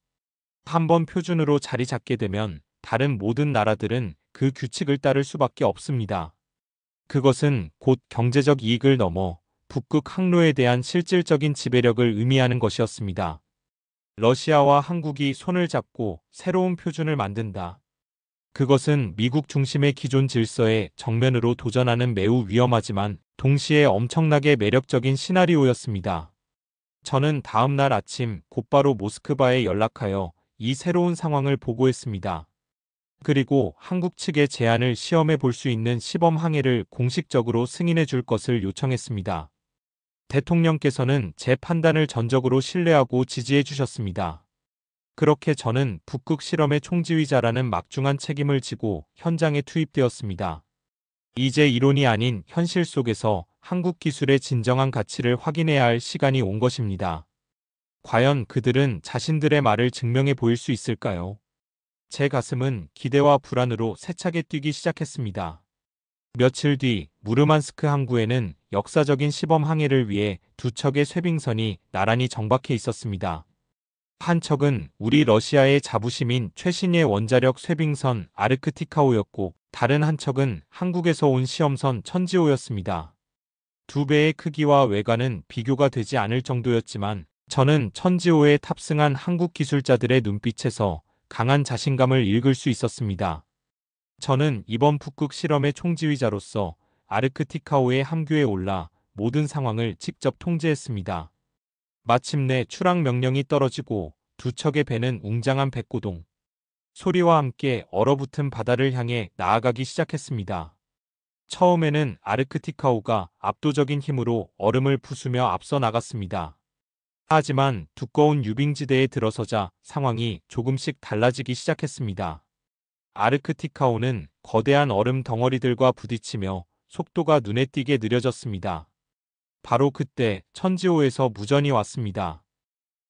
한번 표준으로 자리 잡게 되면 다른 모든 나라들은 그 규칙을 따를 수밖에 없습니다. 그것은 곧 경제적 이익을 넘어 북극 항로에 대한 실질적인 지배력을 의미하는 것이었습니다. 러시아와 한국이 손을 잡고 새로운 표준을 만든다. 그것은 미국 중심의 기존 질서에 정면으로 도전하는 매우 위험하지만 동시에 엄청나게 매력적인 시나리오였습니다. 저는 다음 날 아침 곧바로 모스크바에 연락하여 이 새로운 상황을 보고했습니다. 그리고 한국 측의 제안을 시험해 볼 수 있는 시범 항해를 공식적으로 승인해 줄 것을 요청했습니다. 대통령께서는 제 판단을 전적으로 신뢰하고 지지해 주셨습니다. 그렇게 저는 북극 실험의 총지휘자라는 막중한 책임을 지고 현장에 투입되었습니다. 이제 이론이 아닌 현실 속에서 한국 기술의 진정한 가치를 확인해야 할 시간이 온 것입니다. 과연 그들은 자신들의 말을 증명해 보일 수 있을까요? 제 가슴은 기대와 불안으로 세차게 뛰기 시작했습니다. 며칠 뒤 무르만스크 항구에는 역사적인 시범 항해를 위해 두 척의 쇠빙선이 나란히 정박해 있었습니다. 한 척은 우리 러시아의 자부심인 최신의 원자력 쇠빙선 아르크티카호였고 다른 한 척은 한국에서 온 시험선 천지호였습니다. 두 배의 크기와 외관은 비교가 되지 않을 정도였지만 저는 천지호에 탑승한 한국 기술자들의 눈빛에서 강한 자신감을 읽을 수 있었습니다. 저는 이번 북극 실험의 총지휘자로서 아르크티카호의 함교에 올라 모든 상황을 직접 통제했습니다. 마침내 추락 명령이 떨어지고 두 척의 배는 웅장한 백고동 소리와 함께 얼어붙은 바다를 향해 나아가기 시작했습니다. 처음에는 아르크티카호가 압도적인 힘으로 얼음을 부수며 앞서 나갔습니다. 하지만 두꺼운 유빙지대에 들어서자 상황이 조금씩 달라지기 시작했습니다. 아르크티카호는 거대한 얼음 덩어리들과 부딪히며 속도가 눈에 띄게 느려졌습니다. 바로 그때 천지호에서 무전이 왔습니다.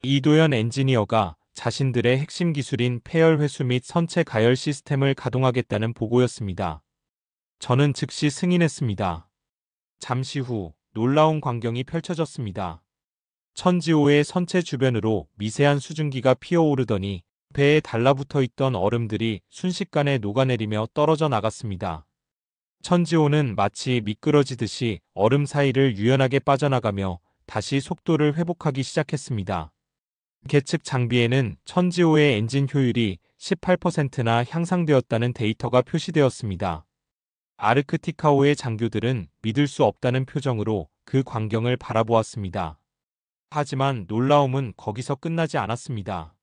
이도현 엔지니어가 자신들의 핵심 기술인 폐열 회수 및 선체 가열 시스템을 가동하겠다는 보고였습니다. 저는 즉시 승인했습니다. 잠시 후 놀라운 광경이 펼쳐졌습니다. 천지호의 선체 주변으로 미세한 수증기가 피어오르더니 배에 달라붙어 있던 얼음들이 순식간에 녹아내리며 떨어져 나갔습니다. 천지호는 마치 미끄러지듯이 얼음 사이를 유연하게 빠져나가며 다시 속도를 회복하기 시작했습니다. 계측 장비에는 천지호의 엔진 효율이 18%나 향상되었다는 데이터가 표시되었습니다. 아르크티카호의 장교들은 믿을 수 없다는 표정으로 그 광경을 바라보았습니다. 하지만 놀라움은 거기서 끝나지 않았습니다.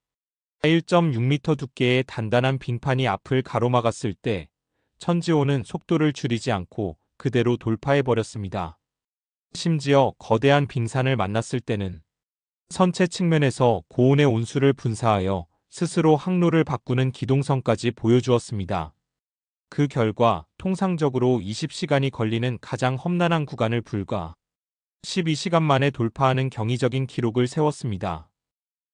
1.6m 두께의 단단한 빙판이 앞을 가로막았을 때 천지호는 속도를 줄이지 않고 그대로 돌파해버렸습니다. 심지어 거대한 빙산을 만났을 때는 선체 측면에서 고온의 온수를 분사하여 스스로 항로를 바꾸는 기동성까지 보여주었습니다. 그 결과 통상적으로 20시간이 걸리는 가장 험난한 구간을 불과 12시간 만에 돌파하는 경이적인 기록을 세웠습니다.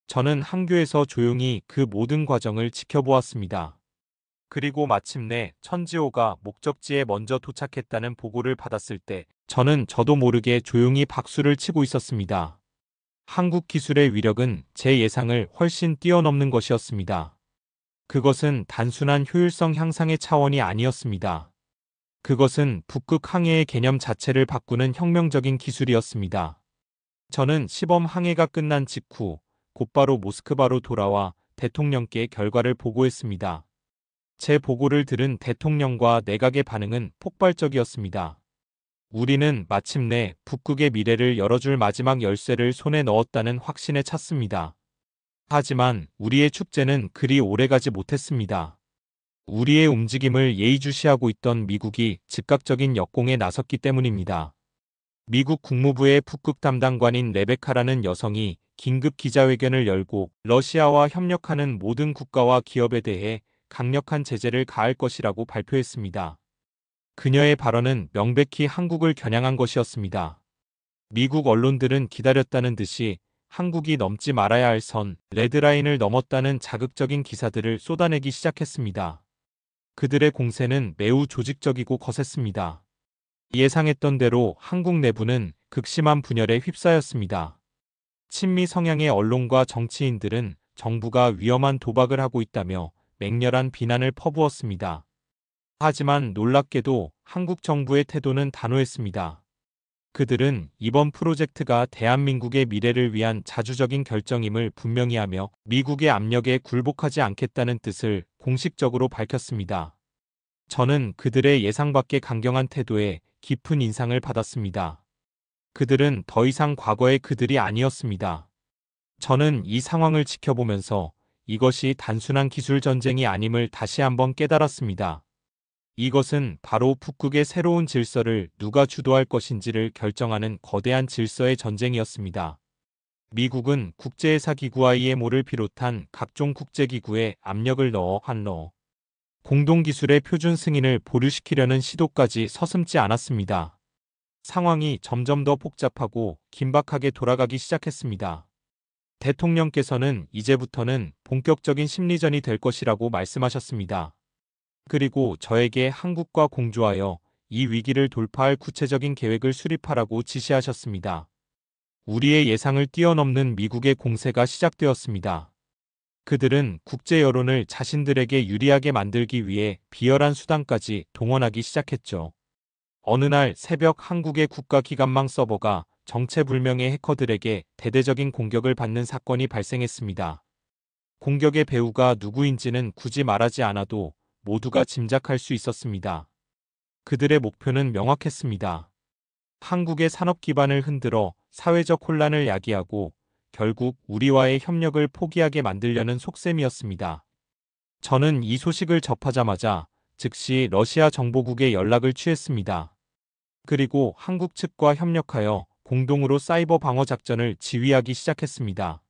저는 항교에서 조용히 그 모든 과정을 지켜보았습니다. 그리고 마침내 천지호가 목적지에 먼저 도착했다는 보고를 받았을 때 저는 저도 모르게 조용히 박수를 치고 있었습니다. 한국 기술의 위력은 제 예상을 훨씬 뛰어넘는 것이었습니다. 그것은 단순한 효율성 향상의 차원이 아니었습니다. 그것은 북극 항해의 개념 자체를 바꾸는 혁명적인 기술이었습니다. 저는 시범 항해가 끝난 직후 곧바로 모스크바로 돌아와 대통령께 결과를 보고했습니다. 제 보고를 들은 대통령과 내각의 반응은 폭발적이었습니다. 우리는 마침내 북극의 미래를 열어줄 마지막 열쇠를 손에 넣었다는 확신에 찼습니다. 하지만 우리의 축제는 그리 오래가지 못했습니다. 우리의 움직임을 예의주시하고 있던 미국이 즉각적인 역공에 나섰기 때문입니다. 미국 국무부의 북극 담당관인 레베카라는 여성이 긴급 기자회견을 열고 러시아와 협력하는 모든 국가와 기업에 대해 강력한 제재를 가할 것이라고 발표했습니다. 그녀의 발언은 명백히 한국을 겨냥한 것이었습니다. 미국 언론들은 기다렸다는 듯이 한국이 넘지 말아야 할 선, 레드라인을 넘었다는 자극적인 기사들을 쏟아내기 시작했습니다. 그들의 공세는 매우 조직적이고 거셌습니다. 예상했던 대로 한국 내부는 극심한 분열에 휩싸였습니다. 친미 성향의 언론과 정치인들은 정부가 위험한 도박을 하고 있다며 맹렬한 비난을 퍼부었습니다. 하지만 놀랍게도 한국 정부의 태도는 단호했습니다. 그들은 이번 프로젝트가 대한민국의 미래를 위한 자주적인 결정임을 분명히 하며 미국의 압력에 굴복하지 않겠다는 뜻을 공식적으로 밝혔습니다. 저는 그들의 예상 밖의 강경한 태도에 깊은 인상을 받았습니다. 그들은 더 이상 과거의 그들이 아니었습니다. 저는 이 상황을 지켜보면서 이것이 단순한 기술 전쟁이 아님을 다시 한번 깨달았습니다. 이것은 바로 북극의 새로운 질서를 누가 주도할 것인지를 결정하는 거대한 질서의 전쟁이었습니다. 미국은 국제해사기구 IMO를 비롯한 각종 국제기구에 압력을 넣어 한러 공동기술의 표준 승인을 보류시키려는 시도까지 서슴지 않았습니다. 상황이 점점 더 복잡하고 긴박하게 돌아가기 시작했습니다. 대통령께서는 이제부터는 본격적인 심리전이 될 것이라고 말씀하셨습니다. 그리고 저에게 한국과 공조하여 이 위기를 돌파할 구체적인 계획을 수립하라고 지시하셨습니다. 우리의 예상을 뛰어넘는 미국의 공세가 시작되었습니다. 그들은 국제 여론을 자신들에게 유리하게 만들기 위해 비열한 수단까지 동원하기 시작했죠. 어느 날 새벽 한국의 국가기관망 서버가 정체불명의 해커들에게 대대적인 공격을 받는 사건이 발생했습니다. 공격의 배후가 누구인지는 굳이 말하지 않아도 모두가 짐작할 수 있었습니다. 그들의 목표는 명확했습니다. 한국의 산업 기반을 흔들어 사회적 혼란을 야기하고 결국 우리와의 협력을 포기하게 만들려는 속셈이었습니다. 저는 이 소식을 접하자마자 즉시 러시아 정보국에 연락을 취했습니다. 그리고 한국 측과 협력하여 공동으로 사이버 방어 작전을 지휘하기 시작했습니다.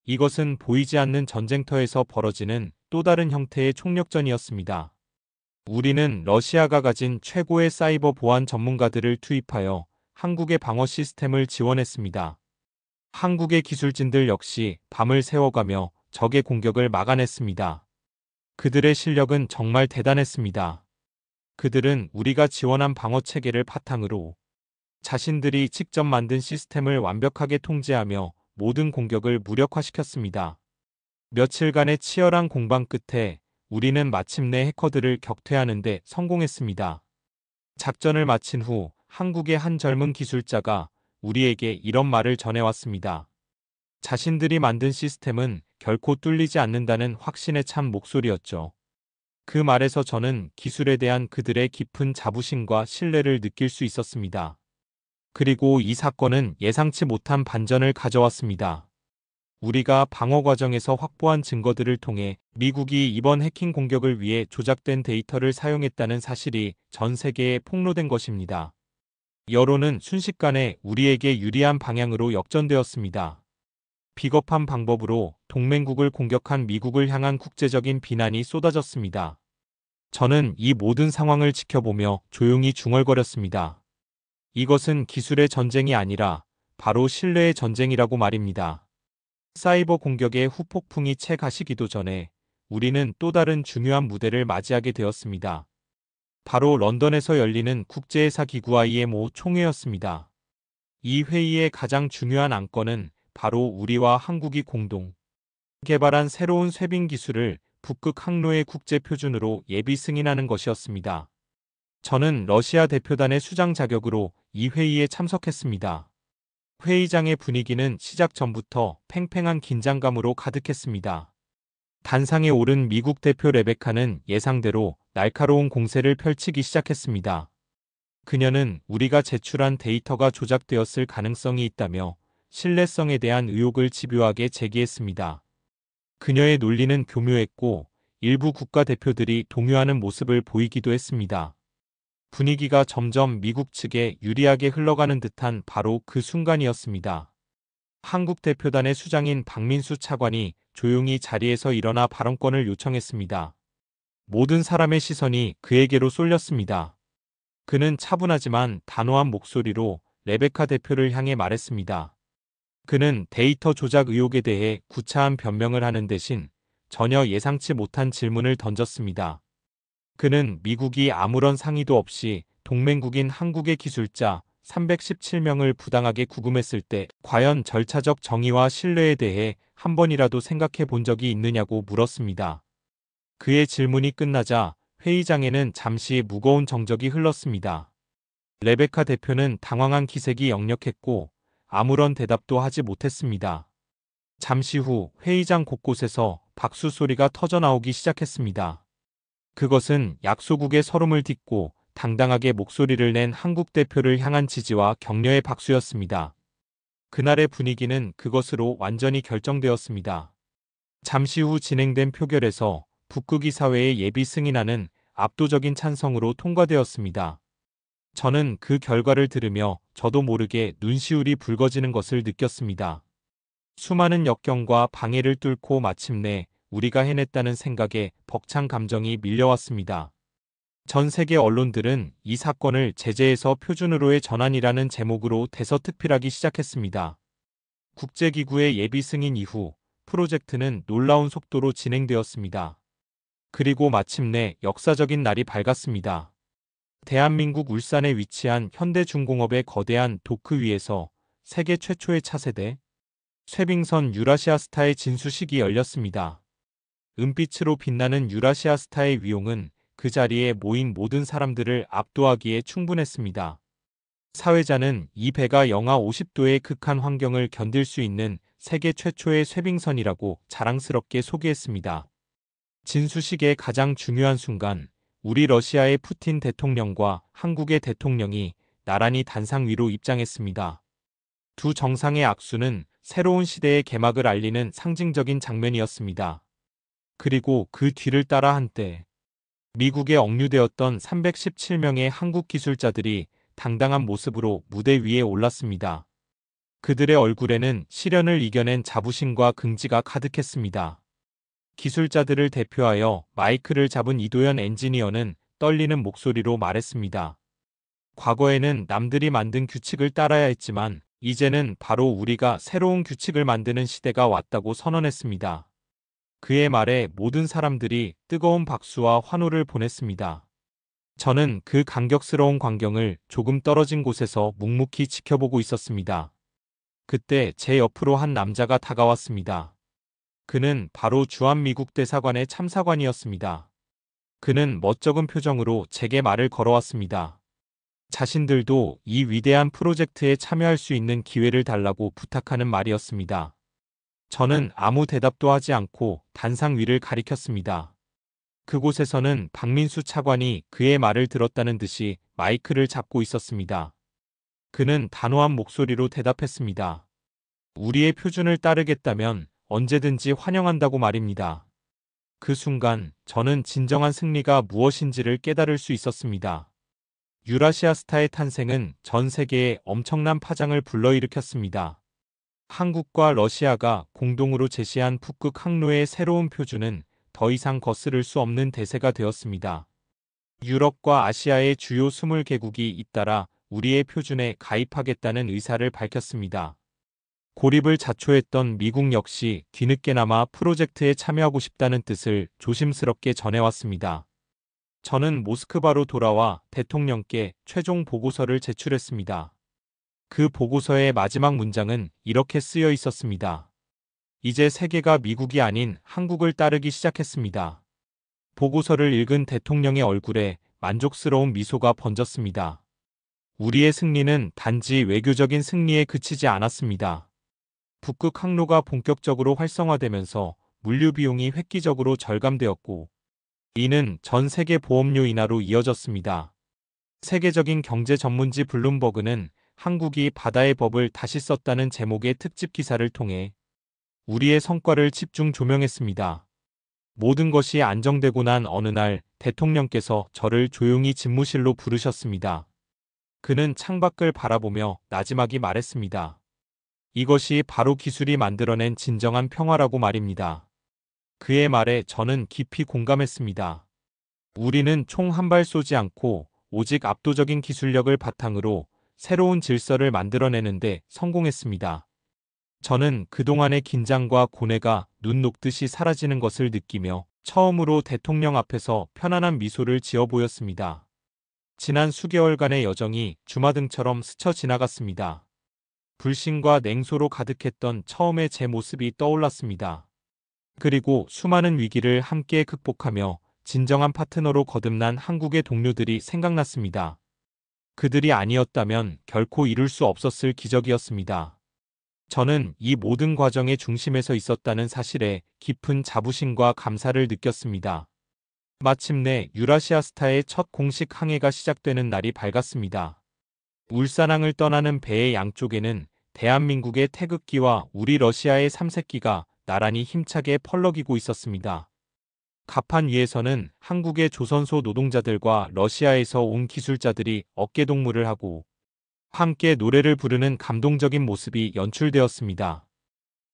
이것은 보이지 않는 전쟁터에서 벌어지는 또 다른 형태의 총력전이었습니다. 우리는 러시아가 가진 최고의 사이버 보안 전문가들을 투입하여 한국의 방어 시스템을 지원했습니다. 한국의 기술진들 역시 밤을 새워가며 적의 공격을 막아냈습니다. 그들의 실력은 정말 대단했습니다. 그들은 우리가 지원한 방어 체계를 바탕으로 자신들이 직접 만든 시스템을 완벽하게 통제하며 모든 공격을 무력화시켰습니다. 며칠간의 치열한 공방 끝에 우리는 마침내 해커들을 격퇴하는 데 성공했습니다. 작전을 마친 후 한국의 한 젊은 기술자가 우리에게 이런 말을 전해왔습니다. 자신들이 만든 시스템은 결코 뚫리지 않는다는 확신에 찬 목소리였죠. 그 말에서 저는 기술에 대한 그들의 깊은 자부심과 신뢰를 느낄 수 있었습니다. 그리고 이 사건은 예상치 못한 반전을 가져왔습니다. 우리가 방어 과정에서 확보한 증거들을 통해 미국이 이번 해킹 공격을 위해 조작된 데이터를 사용했다는 사실이 전 세계에 폭로된 것입니다. 여론은 순식간에 우리에게 유리한 방향으로 역전되었습니다. 비겁한 방법으로 동맹국을 공격한 미국을 향한 국제적인 비난이 쏟아졌습니다. 저는 이 모든 상황을 지켜보며 조용히 중얼거렸습니다. 이것은 기술의 전쟁이 아니라 바로 신뢰의 전쟁이라고 말입니다. 사이버 공격의 후폭풍이 채 가시기도 전에 우리는 또 다른 중요한 무대를 맞이하게 되었습니다. 바로 런던에서 열리는 국제회사기구 IMO 총회였습니다. 이 회의의 가장 중요한 안건은 바로 우리와 한국이 공동 개발한 새로운 쇄빙 기술을 북극 항로의 국제 표준으로 예비 승인하는 것이었습니다. 저는 러시아 대표단의 수장 자격으로 이 회의에 참석했습니다. 회의장의 분위기는 시작 전부터 팽팽한 긴장감으로 가득했습니다. 단상에 오른 미국 대표 레베카는 예상대로 날카로운 공세를 펼치기 시작했습니다. 그녀는 우리가 제출한 데이터가 조작되었을 가능성이 있다며 신뢰성에 대한 의혹을 집요하게 제기했습니다. 그녀의 논리는 교묘했고 일부 국가대표들이 동요하는 모습을 보이기도 했습니다. 분위기가 점점 미국 측에 유리하게 흘러가는 듯한 바로 그 순간이었습니다. 한국 대표단의 수장인 박민수 차관이 조용히 자리에서 일어나 발언권을 요청했습니다. 모든 사람의 시선이 그에게로 쏠렸습니다. 그는 차분하지만 단호한 목소리로 레베카 대표를 향해 말했습니다. 그는 데이터 조작 의혹에 대해 구차한 변명을 하는 대신 전혀 예상치 못한 질문을 던졌습니다. 그는 미국이 아무런 상의도 없이 동맹국인 한국의 기술자 317명을 부당하게 구금했을 때 과연 절차적 정의와 신뢰에 대해 한 번이라도 생각해 본 적이 있느냐고 물었습니다. 그의 질문이 끝나자 회의장에는 잠시 무거운 정적이 흘렀습니다. 레베카 대표는 당황한 기색이 역력했고 아무런 대답도 하지 못했습니다. 잠시 후 회의장 곳곳에서 박수 소리가 터져나오기 시작했습니다. 그것은 약소국의 서름을 딛고 당당하게 목소리를 낸 한국 대표를 향한 지지와 격려의 박수였습니다. 그날의 분위기는 그것으로 완전히 결정되었습니다. 잠시 후 진행된 표결에서 북극이사회의 예비 승인안은 압도적인 찬성으로 통과되었습니다. 저는 그 결과를 들으며 저도 모르게 눈시울이 붉어지는 것을 느꼈습니다. 수많은 역경과 방해를 뚫고 마침내 우리가 해냈다는 생각에 벅찬 감정이 밀려왔습니다. 전 세계 언론들은 이 사건을 제재에서 표준으로의 전환이라는 제목으로 대서특필하기 시작했습니다. 국제기구의 예비 승인 이후 프로젝트는 놀라운 속도로 진행되었습니다. 그리고 마침내 역사적인 날이 밝았습니다. 대한민국 울산에 위치한 현대중공업의 거대한 도크 위에서 세계 최초의 차세대 쇄빙선 유라시아스타의 진수식이 열렸습니다. 은빛으로 빛나는 유라시아스타의 위용은 그 자리에 모인 모든 사람들을 압도하기에 충분했습니다. 사회자는 이 배가 영하 50도의 극한 환경을 견딜 수 있는 세계 최초의 쇄빙선이라고 자랑스럽게 소개했습니다. 진수식의 가장 중요한 순간, 우리 러시아의 푸틴 대통령과 한국의 대통령이 나란히 단상 위로 입장했습니다. 두 정상의 악수는 새로운 시대의 개막을 알리는 상징적인 장면이었습니다. 그리고 그 뒤를 따라 한때 미국에 억류되었던 317명의 한국 기술자들이 당당한 모습으로 무대 위에 올랐습니다. 그들의 얼굴에는 시련을 이겨낸 자부심과 긍지가 가득했습니다. 기술자들을 대표하여 마이크를 잡은 이도현 엔지니어는 떨리는 목소리로 말했습니다. 과거에는 남들이 만든 규칙을 따라야 했지만 이제는 바로 우리가 새로운 규칙을 만드는 시대가 왔다고 선언했습니다. 그의 말에 모든 사람들이 뜨거운 박수와 환호를 보냈습니다. 저는 그 감격스러운 광경을 조금 떨어진 곳에서 묵묵히 지켜보고 있었습니다. 그때 제 옆으로 한 남자가 다가왔습니다. 그는 바로 주한미국 대사관의 참사관이었습니다. 그는 멋쩍은 표정으로 제게 말을 걸어왔습니다. 자신들도 이 위대한 프로젝트에 참여할 수 있는 기회를 달라고 부탁하는 말이었습니다. 저는 아무 대답도 하지 않고 단상 위를 가리켰습니다. 그곳에서는 박민수 차관이 그의 말을 들었다는 듯이 마이크를 잡고 있었습니다. 그는 단호한 목소리로 대답했습니다. 우리의 표준을 따르겠다면 언제든지 환영한다고 말입니다. 그 순간 저는 진정한 승리가 무엇인지를 깨달을 수 있었습니다. 유라시아 스타의 탄생은 전 세계에 엄청난 파장을 불러일으켰습니다. 한국과 러시아가 공동으로 제시한 북극 항로의 새로운 표준은 더 이상 거스를 수 없는 대세가 되었습니다. 유럽과 아시아의 주요 20개국이 잇따라 우리의 표준에 가입하겠다는 의사를 밝혔습니다. 고립을 자초했던 미국 역시 뒤늦게나마 프로젝트에 참여하고 싶다는 뜻을 조심스럽게 전해왔습니다. 저는 모스크바로 돌아와 대통령께 최종 보고서를 제출했습니다. 그 보고서의 마지막 문장은 이렇게 쓰여 있었습니다. 이제 세계가 미국이 아닌 한국을 따르기 시작했습니다. 보고서를 읽은 대통령의 얼굴에 만족스러운 미소가 번졌습니다. 우리의 승리는 단지 외교적인 승리에 그치지 않았습니다. 북극 항로가 본격적으로 활성화되면서 물류 비용이 획기적으로 절감되었고, 이는 전 세계 보험료 인하로 이어졌습니다. 세계적인 경제 전문지 블룸버그는 한국이 바다의 법을 다시 썼다는 제목의 특집 기사를 통해 우리의 성과를 집중 조명했습니다. 모든 것이 안정되고 난 어느 날 대통령께서 저를 조용히 집무실로 부르셨습니다. 그는 창밖을 바라보며 나지막이 말했습니다. 이것이 바로 기술이 만들어낸 진정한 평화라고 말입니다. 그의 말에 저는 깊이 공감했습니다. 우리는 총 한 발 쏘지 않고 오직 압도적인 기술력을 바탕으로 새로운 질서를 만들어내는데 성공했습니다. 저는 그동안의 긴장과 고뇌가 눈 녹듯이 사라지는 것을 느끼며 처음으로 대통령 앞에서 편안한 미소를 지어 보였습니다. 지난 수개월간의 여정이 주마등처럼 스쳐 지나갔습니다. 불신과 냉소로 가득했던 처음의 제 모습이 떠올랐습니다. 그리고 수많은 위기를 함께 극복하며 진정한 파트너로 거듭난 한국의 동료들이 생각났습니다. 그들이 아니었다면 결코 이룰 수 없었을 기적이었습니다. 저는 이 모든 과정의 중심에서 있었다는 사실에 깊은 자부심과 감사를 느꼈습니다. 마침내 유라시아 스타의 첫 공식 항해가 시작되는 날이 밝았습니다. 울산항을 떠나는 배의 양쪽에는 대한민국의 태극기와 우리 러시아의 삼색기가 나란히 힘차게 펄럭이고 있었습니다. 갑판 위에서는 한국의 조선소 노동자들과 러시아에서 온 기술자들이 어깨동무를 하고 함께 노래를 부르는 감동적인 모습이 연출되었습니다.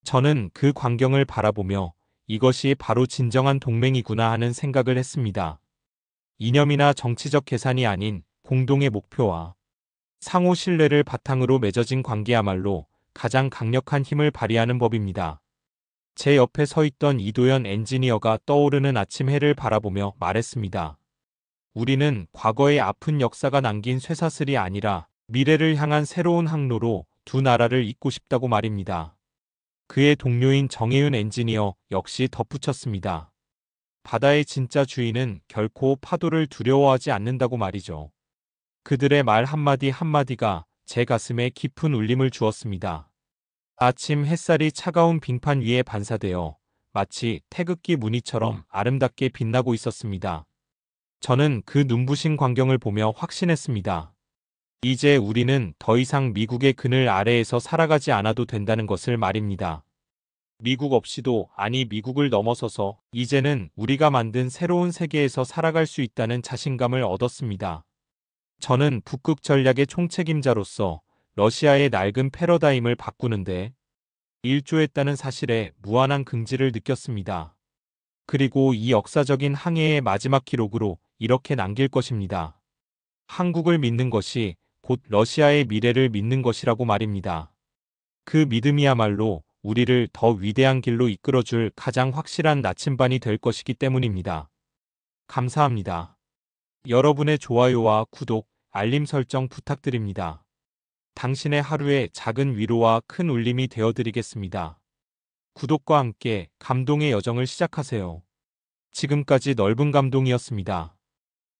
저는 그 광경을 바라보며 이것이 바로 진정한 동맹이구나 하는 생각을 했습니다. 이념이나 정치적 계산이 아닌 공동의 목표와 상호 신뢰를 바탕으로 맺어진 관계야말로 가장 강력한 힘을 발휘하는 법입니다. 제 옆에 서 있던 이도현 엔지니어가 떠오르는 아침 해를 바라보며 말했습니다. 우리는 과거의 아픈 역사가 남긴 쇠사슬이 아니라 미래를 향한 새로운 항로로 두 나라를 잇고 싶다고 말입니다. 그의 동료인 정혜윤 엔지니어 역시 덧붙였습니다. 바다의 진짜 주인은 결코 파도를 두려워하지 않는다고 말이죠. 그들의 말 한마디 한마디가 제 가슴에 깊은 울림을 주었습니다. 아침 햇살이 차가운 빙판 위에 반사되어 마치 태극기 무늬처럼 아름답게 빛나고 있었습니다. 저는 그 눈부신 광경을 보며 확신했습니다. 이제 우리는 더 이상 미국의 그늘 아래에서 살아가지 않아도 된다는 것을 말입니다. 미국 없이도, 아니 미국을 넘어서서 이제는 우리가 만든 새로운 세계에서 살아갈 수 있다는 자신감을 얻었습니다. 저는 북극 전략의 총책임자로서 러시아의 낡은 패러다임을 바꾸는데 일조했다는 사실에 무한한 긍지를 느꼈습니다. 그리고 이 역사적인 항해의 마지막 기록으로 이렇게 남길 것입니다. 한국을 믿는 것이 곧 러시아의 미래를 믿는 것이라고 말입니다. 그 믿음이야말로 우리를 더 위대한 길로 이끌어줄 가장 확실한 나침반이 될 것이기 때문입니다. 감사합니다. 여러분의 좋아요와 구독, 알림 설정 부탁드립니다. 당신의 하루에 작은 위로와 큰 울림이 되어드리겠습니다. 구독과 함께 감동의 여정을 시작하세요. 지금까지 넓은 감동이었습니다.